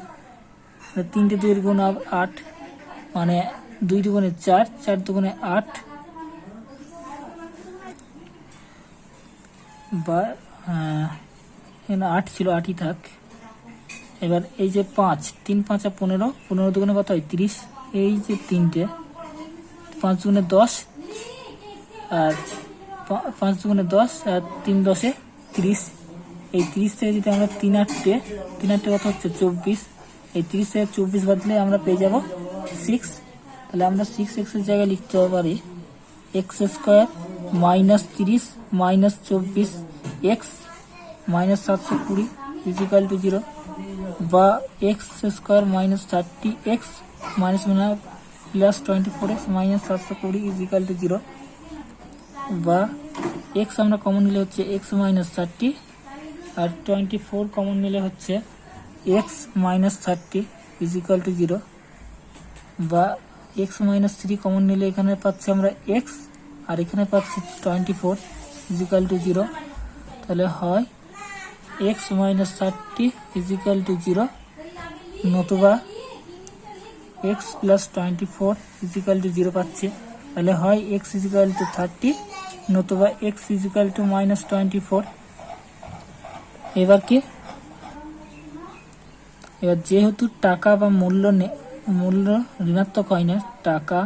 3টে 2 গুণ 8 মানে 2 দুগুণে 4, 4 দুগুণে 8। বা এখানে 8 ছিল, 8ই থাক। এবার এই যে 5, 3 5 15, 15 দুগুণে কত হয় 30, এই যে 3টে 5 দুগুণে 10, আর 5 দুগুণে 10 আর 3 10 30। এই 30 থেকে যদি আমরা 3 8টে কত হচ্ছে 24, এই 30 থেকে 24 বাদলে আমরা পেয়ে যাব 6। তাহলে আমরা 6x এর জায়গায় লিখতে পারি x² -30 -24 x -720 ইকুয়াল টু 0, বা x² -30x plus 24x -720 equal to 0, বা x আমরা কমন নিলে হচ্ছে x -30 আর 24 কমন নিলে হচ্ছে x -30 ইকুয়াল টু 0, বা x -3 কমন নিলে এখানে পাচ্ছি আমরা x আর এখানে পাচ্ছি 24 ইকুয়াল টু 0। তাহলে হয় x -30 ইকুয়াল টু 0, নতুবা x প্লাস 24 ইকুয়াল টু 0 পাচ্ছি। তাহলে হয় x ইকুয়াল টু 30, নতুবা x ইকুয়াল টু -24। এবার কি, এবার যেহেতু টাকা বা মূল্য ঋণাত্মক হয় না, টাকা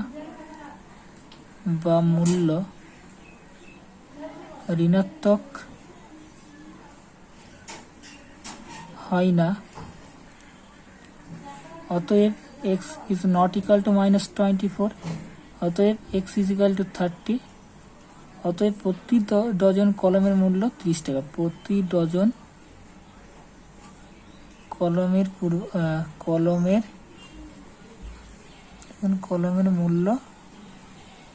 বা মূল্য ঋণাত্মক হয় না, অতএব x is not equal to -24, অতএব x is equal to 30, অতএব প্রতি ডজন কলমের মূল্য 30 টাকা। প্রতি ডজন কলমের মূল্য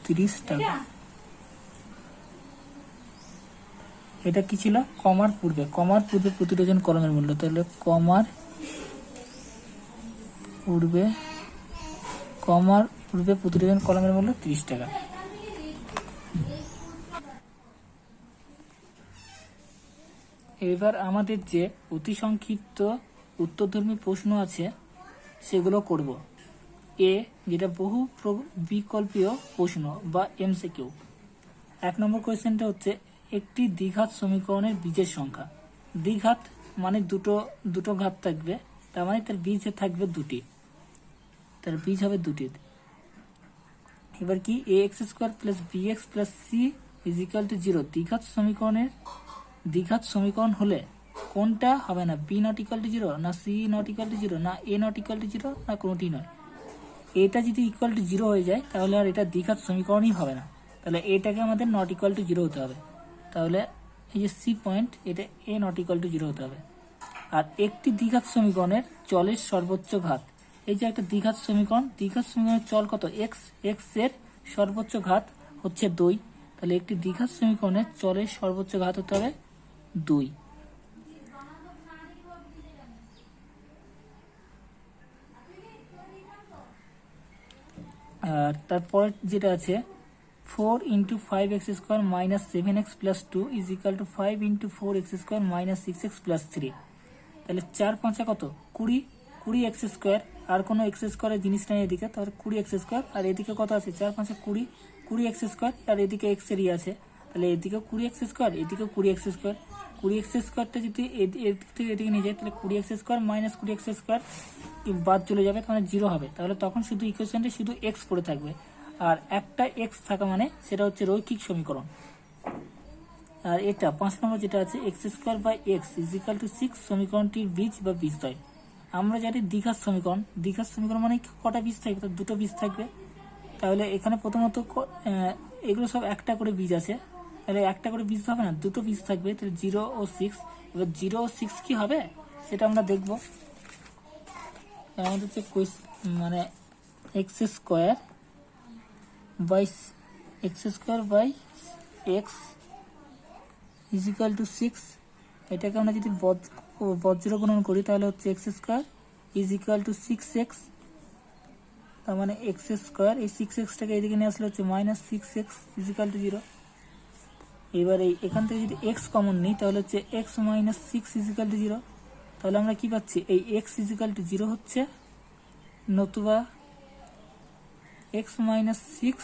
30 টাকা। এটা কি ছিল, কমার পূর্বে প্রতি ডজন কলমের মূল্য। তাহলে কমার পূর্বে প্রতি ডজন কলমের মূল্য 30 টাকা। এবার আমাদের যে অতি সংক্ষিপ্ত উত্তরধর্মী প্রশ্ন আছে সেগুলো করব। যেটা বহু বিকল্পীয় প্রশ্ন বা এমসিকিউ। 1 নম্বর কোয়েশ্চেনটা হচ্ছে একটি দ্বিঘাত সমীকরণের বীজের সংখ্যা। দ্বিঘাত মানে দুটো ঘাত থাকবে, তার মানে তার বীজ থাকবে দুটি, তার বীজ হবে দুটি। এবার কি ax² + bx + c = 0 দ্বিঘাত সমীকরণ হলে কোনটা হবে না, b not equal to zero, না c not equal to zero, না a not equal to zero, না কোনোটি নয়। এটা যদি ইকুয়াল টু জিরো হয়ে যায় তাহলে আর এটা দ্বিঘাত সমীকরণই হবে না, তাহলে এটাকে আমাদের নট ইকুয়াল টু জিরো হতে হবে। তাহলে এই যে সি পয়েন্ট, এটা এ নট ইকুয়াল টু জিরো হতে হবে। আর একটি দ্বিঘাত সমীকরণের চলের সর্বোচ্চ ঘাত, এই যে একটা দ্বিঘাত সমীকরণের চল কত, এক্স, এক্স এর সর্বোচ্চ ঘাত হচ্ছে 2, তাহলে একটি দ্বিঘাত সমীকরণের চলের সর্বোচ্চ ঘাত হতে হবে 2। আর তারপরে যেটা আছে 4 × 5x² - 7x + 2 = 5 × 4x² - 6x + 3। তাহলে 4 5 কত, 20x², আর কোনো x² জিনিস নেই এদিকে, তাহলে 20x², আর এদিকে কত আছে, 4 5 20x², আর এদিকে x এরই আছে, তাহলে এদিকে 20x², এদিকে 20x², 20x²টা যদি এদিক থেকে এদিকে নিয়ে যায় তাহলে 20x² - 20x² বাদ চলে যাবে, তাহলে 0 হবে। তাহলে তখন শুধু ইকুয়েশনটা শুধু x পড়ে থাকবে, আর একটা x থাকা মানে সেটা হচ্ছে রৈখিক সমীকরণ। আর এটা 5 নম্বর যেটা আছে x² / x = 6 সমীকরণটির বীজ বা বীজদ্বয়। আমরা জানি দ্বিঘাত সমীকরণ মানে কটা বীজ থাকবে, তো দুটো বীজ থাকবে। তাহলে এখানে প্রথমত এগুলো সব একটা করে বীজ আছে, তাহলে একটা করে বীজ হবে না, দুটো বীজ থাকবে, তাহলে 0 ও 6। এবার 0 ও 6 কি হবে সেটা আমরা দেখব। আমাদের হচ্ছে মানে x² / x = 6, এটাকে আমরা যদি বজ্র গুণন করি তাহলে হচ্ছে x² = 6x, তার মানে x², এই 6x-টাকে এদিকে নিয়ে আসলে হচ্ছে -6x = 0। এবার এখান থেকে যদি x কমন নিই তাহলে হচ্ছে x - 6 = 0। তাহলে আমরা কি পাচ্ছি, এই x = 0 হচ্ছে, নতুবা x - 6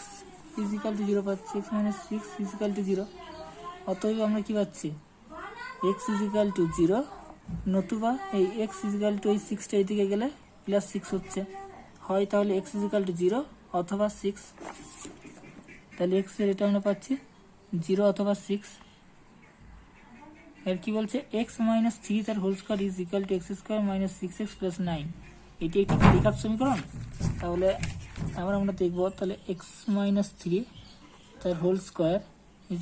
= 0 পাচ্ছি, x - 6 = 0। অতএব আমরা কি পাচ্ছি, x = 0, নতুবা এই x এই 6টা এদিকে গেলে +6 হচ্ছে, হয় তাহলে x = 0 অথবা 6, তাহলে x এর এটা আমরা পাচ্ছি 0 অথবা 6। এর কি বলছে, x - 3 তার হোল স্কয়ার = x² - 6x + 9, এটি একটি দ্বিঘাত সমীকরণ। তাহলে আমরা দেখব, তাহলে x - 3 তার হোল স্কয়ার =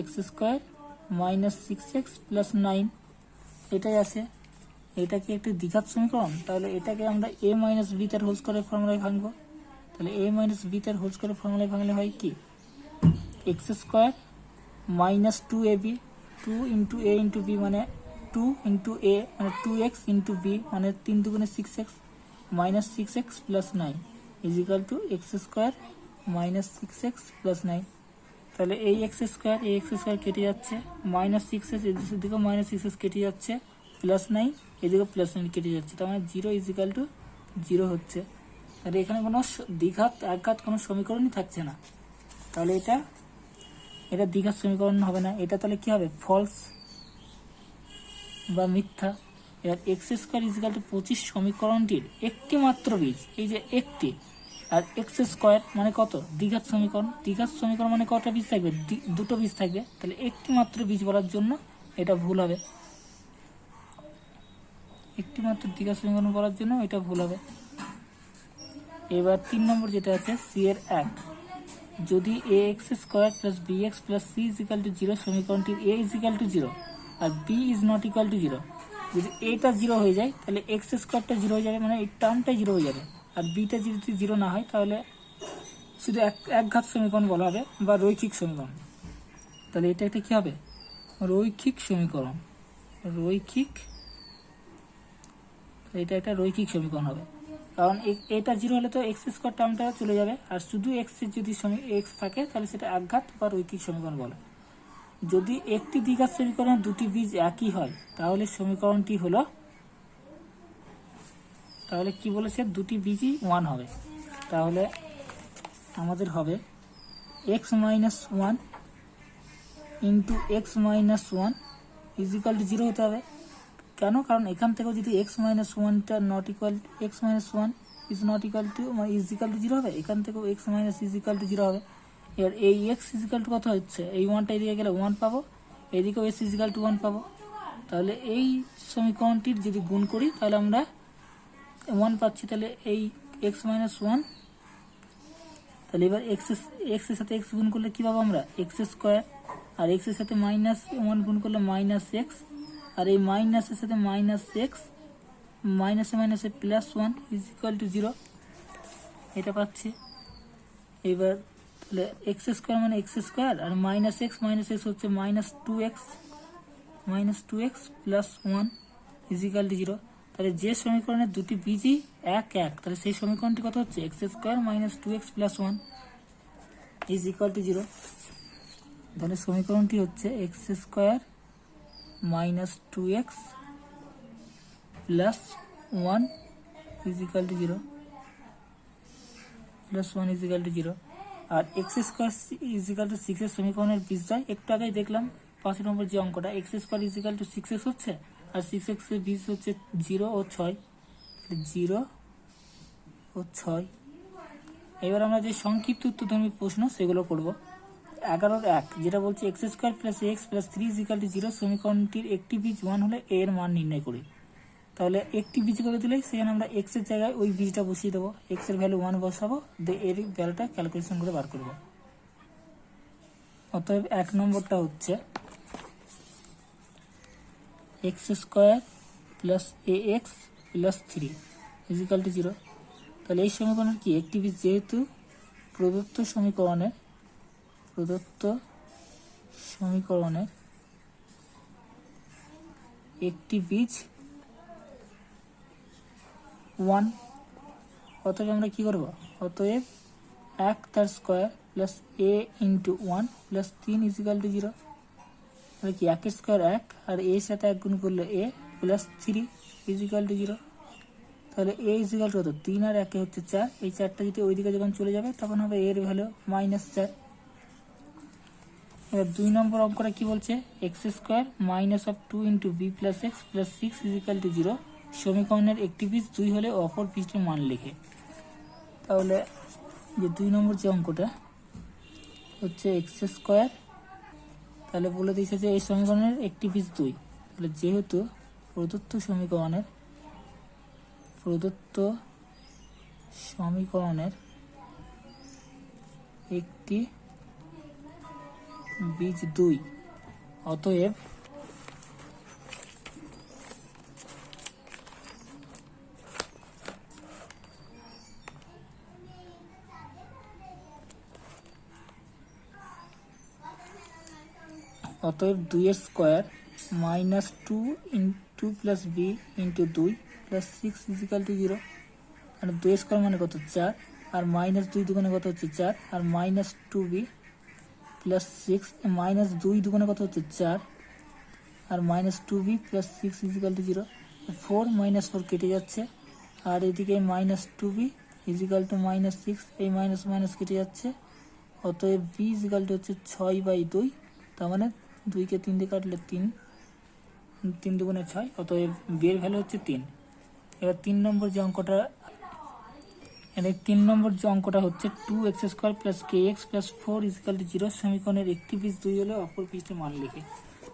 x² - 6x + 9, এটাই আছে। এটা কি একটি দ্বিঘাত সমীকরণ? তাহলে এটাকে আমরা a - b তার হোল স্কয়ারের ফর্মুলায় ভাঙবো। তাহলে a - b তার হোল স্কয়ারের ফর্মুলায় ভাঙলে হয় কি, x² - 2ab, 2 × a × b মানে 2 × a মানে 2x × b মানে 3 × 2 = 6x - 6x + 9 = x² - 6x + 9। তাহলে এই x² কেটে যাচ্ছে, -6x এদিকে -6x কেটে যাচ্ছে, +9 এদিকে +9 কেটে যাচ্ছে, তার মানে 0 = 0 হচ্ছে। আর এখানে কোনো দ্বিঘাত একঘাত কোনো সমীকরণই থাকছে না, তাহলে এটা দ্বিঘাত সমীকরণ হবে না। এটা তাহলে কি হবে, ফলস বা মিথ্যা। এবার x² = 25 সমীকরণটির একটি মাত্র বীজ, এই যে একটি, আর x² মানে কত, দ্বিঘাত সমীকরণ মানে কটা বীজ থাকবে, দুটো বীজ থাকবে, তাহলে একটি মাত্র বীজ বলার জন্য এটা ভুল হবে, একটি মাত্র দ্বিঘাত সমীকরণ বলার জন্য এটা ভুল হবে। এবার 3 নম্বর যেটা আছে c এর 1, যদি ax² + bx + c = 0 সমীকরণটির a = 0 আর b ≠ 0, যদি এটা 0 হয়ে যায় তাহলে x²টা 0 হয়ে যাবে, মানে এই টার্মটাই 0 হয়ে যাবে। আর বিটা যদি 0 না হয় তাহলে শুধু একঘাত সমীকরণ বলা হবে বা রৈখিক সমীকরণ। তাহলে এটা একটা কি হবে, রৈখিক সমীকরণ, এটা একটা রৈখিক সমীকরণ হবে, কারণ এটা 0 হলে তো x² টার্মটা চলে যাবে, আর শুধু x এর যদি x থাকে তাহলে সেটা একঘাত বা রৈখিক সমীকরণ বলে। যদি একটি দ্বিঘাত সমীকরণের দুটি বীজ একই হয় তাহলে সমীকরণটি হলো, তাহলে কি বলেছে, দুটি বীজই 1 হবে। তাহলে আমাদের হবে x - 1 × x - 1 = 0 হতে হবে। কেন, কারণ এখান থেকেও যদি x - 1টা not equal, x - 1 is not equal to মানে = 0 হবে, এখান থেকেও x - = 0 হবে। এবার এই x = কত হচ্ছে, এই 1টা এদিকে গেলে 1 পাবো, এদিকেও s = 1 পাবো, তাহলে এই সমীকরণটির যদি গুণ করি তাহলে আমরা 1 পাচ্ছি। তাহলে এই x মাইনাস 1, তাহলে এবার এক্স এর সাথে এক্স গুণ করলে কী পাবো আমরা, এক্স স্কোয়ার, আর এক্স এর সাথে মাইনাস 1 গুণ করলে মাইনাস এক্স, আর এই মাইনাসের সাথে মাইনাস এক্স, মাইনাসে মাইনাসে প্লাস 1 ইজ ইকুয়াল টু 0, এটা পাচ্ছি। এবার তাহলে এক্স স্কোয়ার মানে এক্স স্কোয়ার, আর মাইনাস এক্স হচ্ছে minus 2x plus 1 is equal to 0। তাহলে যে সমীকরণের দুটি বীজই এক এক, তাহলে সেই সমীকরণটি কত হচ্ছে, x square minus 2x plus 1 is equal to 0। তাহলে সমীকরণটি হচ্ছে x square minus 2x plus 1 is equal to 0, plus 1 is equal to 0। আর x square is equal to 6 এর সমীকরণের বীজদ্বয় একটু আগেই দেখলাম 5 নম্বর যে অঙ্কটা, x square is equal two 6x হচ্ছে, আর 6x এর বীজ হচ্ছে 0 ও 6, 0 ও 6। এবার আমরা যে সংক্ষিপ্ত উত্তরধর্মী প্রশ্ন সেগুলো করব। 11-র 1 যেটা বলছে x square plus x plus 3 is equal to 0, সমীকরণটির একটি বীজ 1 হলে a এর মান নির্ণয় করি। তাহলে একটি বীজ করে দিলে সেখানে আমরা এক্স এর জায়গায় ওই বীজটা বসিয়ে দেবো, এক্স এর ভ্যালু 1 বসাবো, দিয়ে এর ভ্যালুটা ক্যালকুলেশন করে বার করবো। অতএব 1 নম্বরটা হচ্ছে x square plus ax plus 3 is equal to 0। তাহলে এই সমীকরণের কি একটি বীজ, যেহেতু প্রদত্ত সমীকরণের একটি বীজ 1, অতএব আমরা কি করব, অতএব 1 তার square plus a into 1 plus 3 is equal to 0। তাহলে কি 1 স্কোয়ার 1, আর a এর সাথে 1 গুণ করলে a plus 3 is equal to 0। তাহলে a ইজ ইকুয়াল টু কত, 3 আর 1 হচ্ছে 4, এই 4টা যদি ওইদিকে যখন চলে যাবে তখন হবে a এর ভ্যালু -4। এবার 2 নম্বর অঙ্কটা কি বলছে, x square minus of 2 into b plus x plus 6 is equal to 0, সমীকরণের একটি বীজ 2 হলে অপর বীজটির মান লিখে। তাহলে যে 2 নম্বর যে অঙ্কটা হচ্ছে এক্স স্কোয়ার, তাহলে বলে দিয়েছে যে এই সমীকরণের একটি বীজ 2, তাহলে যেহেতু প্রদত্ত সমীকরণের একটি বীজ 2, অতএব অতএব 2 এর square minus 2 into plus b into 2 plus 6 is equal to 0। মানে 2 স্কোয়ার মানে কত, 4, আর মাইনাস 2 দুগুণে কত হচ্ছে 4, আর মাইনাস 2b প্লাস 6, মাইনাস 2 দুগুণে কত হচ্ছে 4, আর minus 2b plus 6 is equal to 0। 4 minus 4 কেটে যাচ্ছে, আর এদিকে minus 2b is equal to minus 6, এই মাইনাস মাইনাস কেটে যাচ্ছে, অতএব b ইজ ইকুয়াল টু হচ্ছে 6/2, তার মানে 2কে 3 দিয়ে কাটলে 3, 3 দুগুণে 6, অতএব b এর ভ্যালু হচ্ছে 3। এবার 3 নম্বর যে অঙ্কটা হচ্ছে 2x square plus kx plus 4 is equal to 0, সমীকরণের একটি বীজ 2 হলে অপর বীজটির মান লিখে।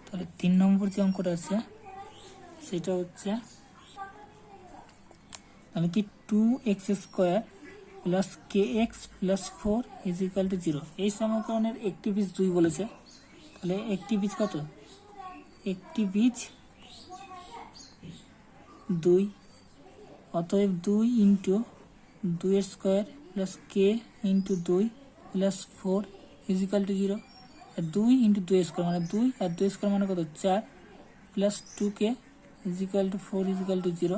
তাহলে 3 নম্বর যে অঙ্কটা আছে সেটা হচ্ছে, তাহলে কি 2x square plus kx plus 4 is equal to 0, এই সমীকরণের একটি বীজ 2 বলেছে। তাহলে একটি বীজ কত, একটি বীজ 2, অতএব 2 into 2 square plus K into 2 plus 4 is equal to 0। 2 into 2 square মানে 2, আর 2 স্কোয়ার মানে কত 4, plus 2k is equal two 4 is equal to 0।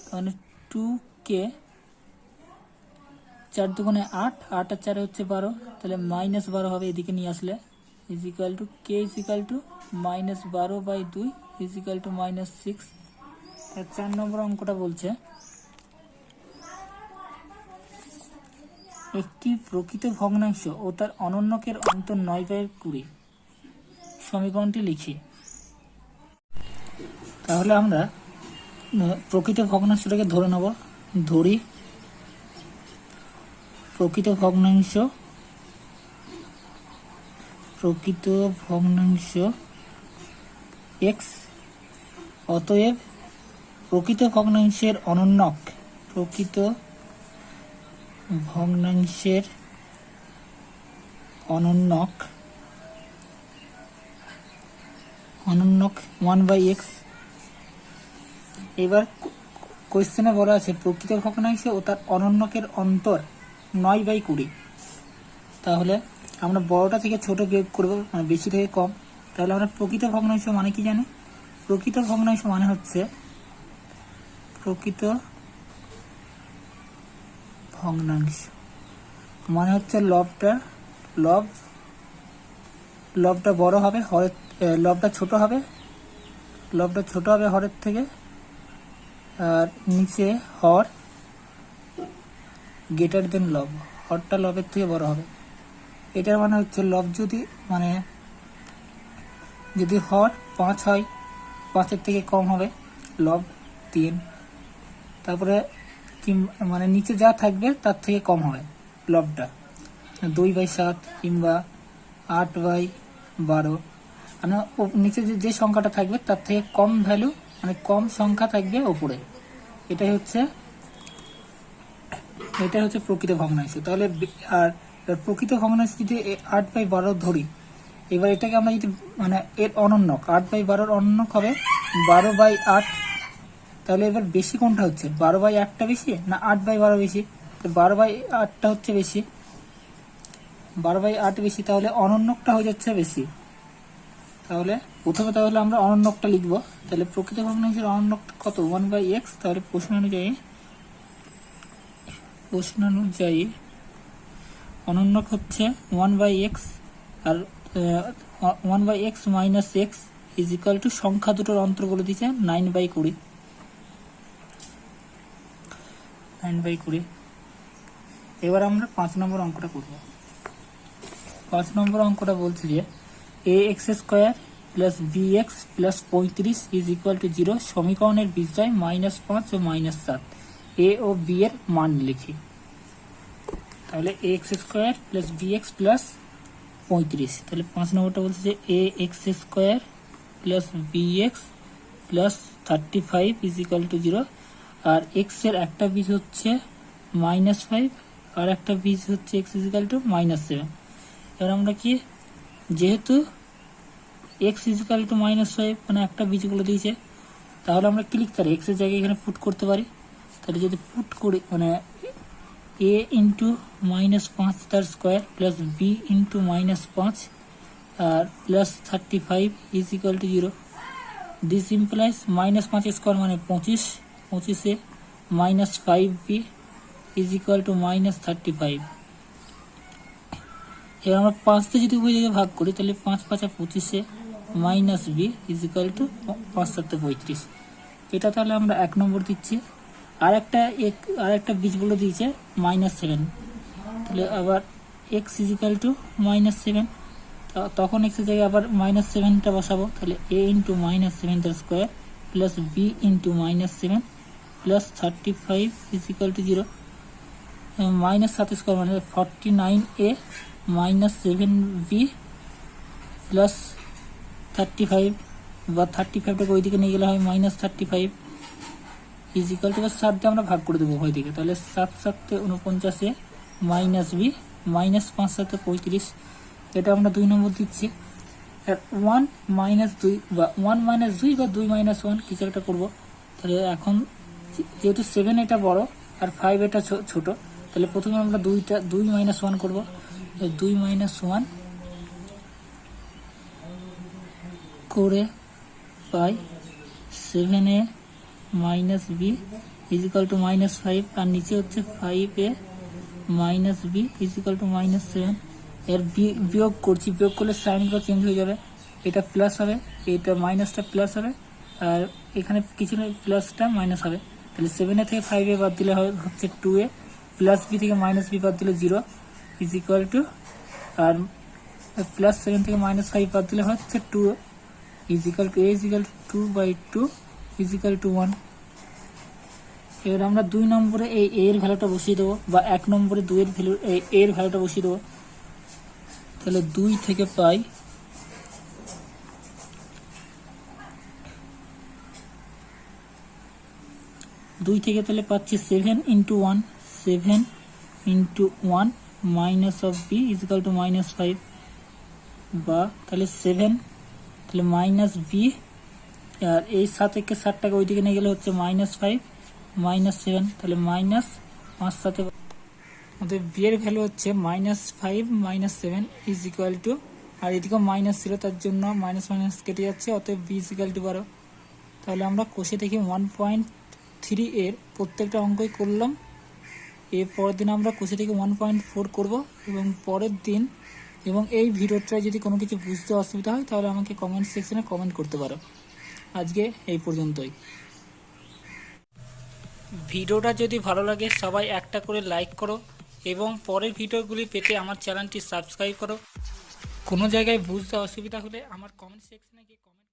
তাহলে 2k 4 দুগুণে 8, 8 আর 4 হচ্ছে 12, তাহলে -12 হবে এদিকে নিয়ে আসলে, is equal two k is equal two -12/2 is equal to -6। 4 নম্বর অঙ্কটা বলছে একটি প্রকৃত ভগ্নাংশ ও তার অনন্যকের অন্তর 9/20, সমীকরণটি লিখি। তাহলে আমরা প্রকৃত ভগ্নাংশটাকে ধরে নেব, ধরি প্রকৃত ভগ্নাংশ x অতএব প্রকৃত ভগ্নাংশের অনন্যক প্রকৃত ভগ্নাংশের অনন্যক 1/x। এবার কোয়েশ্চেনে বলা আছে প্রকৃত ভগ্নাংশ ও তার অনন্যকের অন্তর 9/20। তাহলে আমরা বড়টা থেকে ছোট বিয়োগ করবো, মানে বেশি থেকে কম। তাহলে আমরা প্রকৃত ভগ্নাংশ মানে কি জানি? প্রকৃত ভগ্নাংশ মানে হচ্ছে লবটা বড় হবে, লবটা ছোট হবে হরের থেকে, আর নিচে হর গ্রেটার দেন লব, হরটা লবের থেকে বড় হবে। এটার মানে হচ্ছে লব যদি হর 5 হয়, 5-এর থেকে কম হবে লব 3। তারপরে মানে নিচে যা থাকবে তার থেকে কম হবে লবটা 2/7 কিংবা 8/12। মানে নিচে যে সংখ্যাটা থাকবে তার থেকে কম ভ্যালু, মানে কম সংখ্যা থাকবে ওপরে। এটাই হচ্ছে প্রকৃত ভগ্নাংশ। তাহলে আর প্রকৃত ভগ্নাংশ যদি 8/12 ধরি, এবার এটাকে আমরা যদি মানে এর অনন্যক 8/12 অনন্যক হবে 12/8। তাহলে এবার বেশি কোনটা হচ্ছে? 12/8টা বেশি না 8/12 বেশি? 12/8টা হচ্ছে বেশি, 12/8 বেশি। তাহলে অনন্যকটা হয়ে যাচ্ছে বেশি। তাহলে প্রথমে আমরা অনন্যকটা লিখবো। তাহলে প্রকৃত ভগ্নাংশের অনন্যক কত? 1/x। তাহলে প্রশ্ন অনুযায়ী অনন্যক হচ্ছে 1/x, আর 1/x মাইনাস x ইজ ইকুয়াল টু সংখ্যা দুটোর অন্তর বলে দিচ্ছে 9/20। এবার আমরা 5 নম্বর অঙ্কটা করব। 5 নম্বর অঙ্কটা বলছে যে ax² plus bx plus 35 is equal to 0 সমীকরণের বীজদ্বয় -5 ও -7, a ও b এর মান লিখি। তাহলে ax² প্লাস bx প্লাস 35। তাহলে 5 নম্বরটা বলছে যে ax² plus bx plus 35 is equal to 0, আর x এর একটা বীজ হচ্ছে -5 আর একটা বীজ হচ্ছে x ইজ ইকুয়াল টু -7। এবার আমরা কি, যেহেতু x ইজ ইকুয়াল টু -5 মানে একটা বীজ বলে দিয়েছে, তাহলে আমরা কি লিখতে পারি? x এর জায়গায় এখানে পুট করতে পারি। তাহলে যদি পুট করি মানে a ইন্টু -5 তার স্কোয়ার প্লাস b ইন্টু -5 আর plus 35 is equal to 0। This implies -5 square মানে 25, 25-এ -5b ইজ ইকুয়াল টু -35। এবার আমরা 5তে যদি উভয় জায়গায় ভাগ করি, তাহলে 5×5 = 25-এ -b ইজ ইকুয়াল টু 5×7 = 35। এটা তাহলে আমরা 1 নম্বর দিচ্ছি। আর একটা বীজ বলে দিয়েছে -7। তাহলে আবার x ইজ ইকুয়াল টু -7, তখন x এর জায়গায় আবার -7টা বসাবো। তাহলে a ইন্টু -7 তার square plus b into -7 plus 35 is equal to 0। -7 square মানে 49a মাইনাস 7b প্লাস 35, বা 35টাকে ওইদিকে নিয়ে গেলে হয় -35 ইজ ইকুয়াল টু 7 দিয়ে আমরা ভাগ করে দেবো ওইদিকে। তাহলে 7×7 = 49-এ -b -5×7 = 35। এটা আমরা 2 নম্বর দিচ্ছি। 1 - 2 বা 1 - 2 বা 2 - 1 কিছু একটা করবো। তাহলে এখন যেহেতু 7 এটা বড় আর 5 এটা ছোট, তাহলে প্রথমে আমরা 2 - 1 করবো। 2 - 1 করে পাই 7a - b is equal two -5, আর নিচে হচ্ছে 5a - b is equal two -7। এর বিয়োগ করছি, বিয়োগ করলে সাইনগুলো চেঞ্জ হয়ে যাবে, এটা প্লাস হবে, এটা মাইনাসটা প্লাস হবে, আর এখানে কিছু প্লাসটা মাইনাস হবে। তাহলে 7a থেকে 5a বাদ দিলে হচ্ছে 2a, প্লাস b থেকে -b বাদ দিলে 0 ইজ ইকুয়াল টু, আর প্লাস 7 থেকে -5 বাদ দিলে হচ্ছে 2 is equal to a is equal to 2/2 is equal to 1। এবার আমরা 2 নম্বরে এই a এর ভ্যালুটা বসিয়ে দেবো, বা 1 নম্বরে 2 এর ভ্যালু a এর ভ্যালুটা বসিয়ে দেবো। তাহলে 2 থেকে পাই 2 থেকে তাহলে পাচ্ছি 7 into 1, 7 into 1 minus of b is equal to -5, বা তাহলে 7 তাহলে মাইনাস বি, আর এই 7 থেকে 7 টাকা ওইদিকে নিয়ে গেলে হচ্ছে -5 -7, তাহলে মাইনাস 5 সাথে আমাদের বি এর ভ্যালু হচ্ছে -5 -7 ইজ ইকুয়াল টু, আর এদিকেও মাইনাস ছিল তার জন্য মাইনাস মাইনাস কেটে যাচ্ছে, অতএব বি ইজ ইকুয়াল টু 12। তাহলে আমরা কোষে থেকে 1.3 এর প্রত্যেকটা অঙ্কই করলাম। এর পরের দিন আমরা কোষে থেকে 1.4 করব, এবং পরের দিন, এবং এই ভিডিওটা যদি কোনো কিছু বুঝতে অসুবিধা হয় তাহলে আমাকে কমেন্ট সেকশনে কমেন্ট করতে পারো। আজকে এই পর্যন্তই। ভিডিওটা যদি ভালো লাগে সবাই একটা করে লাইক করো, এবং পরের ভিডিওগুলি পেতে আমার চ্যানেলটি সাবস্ক্রাইব করো। কোনো জায়গায় বুঝতে অসুবিধা হলে আমার কমেন্ট সেকশনে গিয়ে কমেন্ট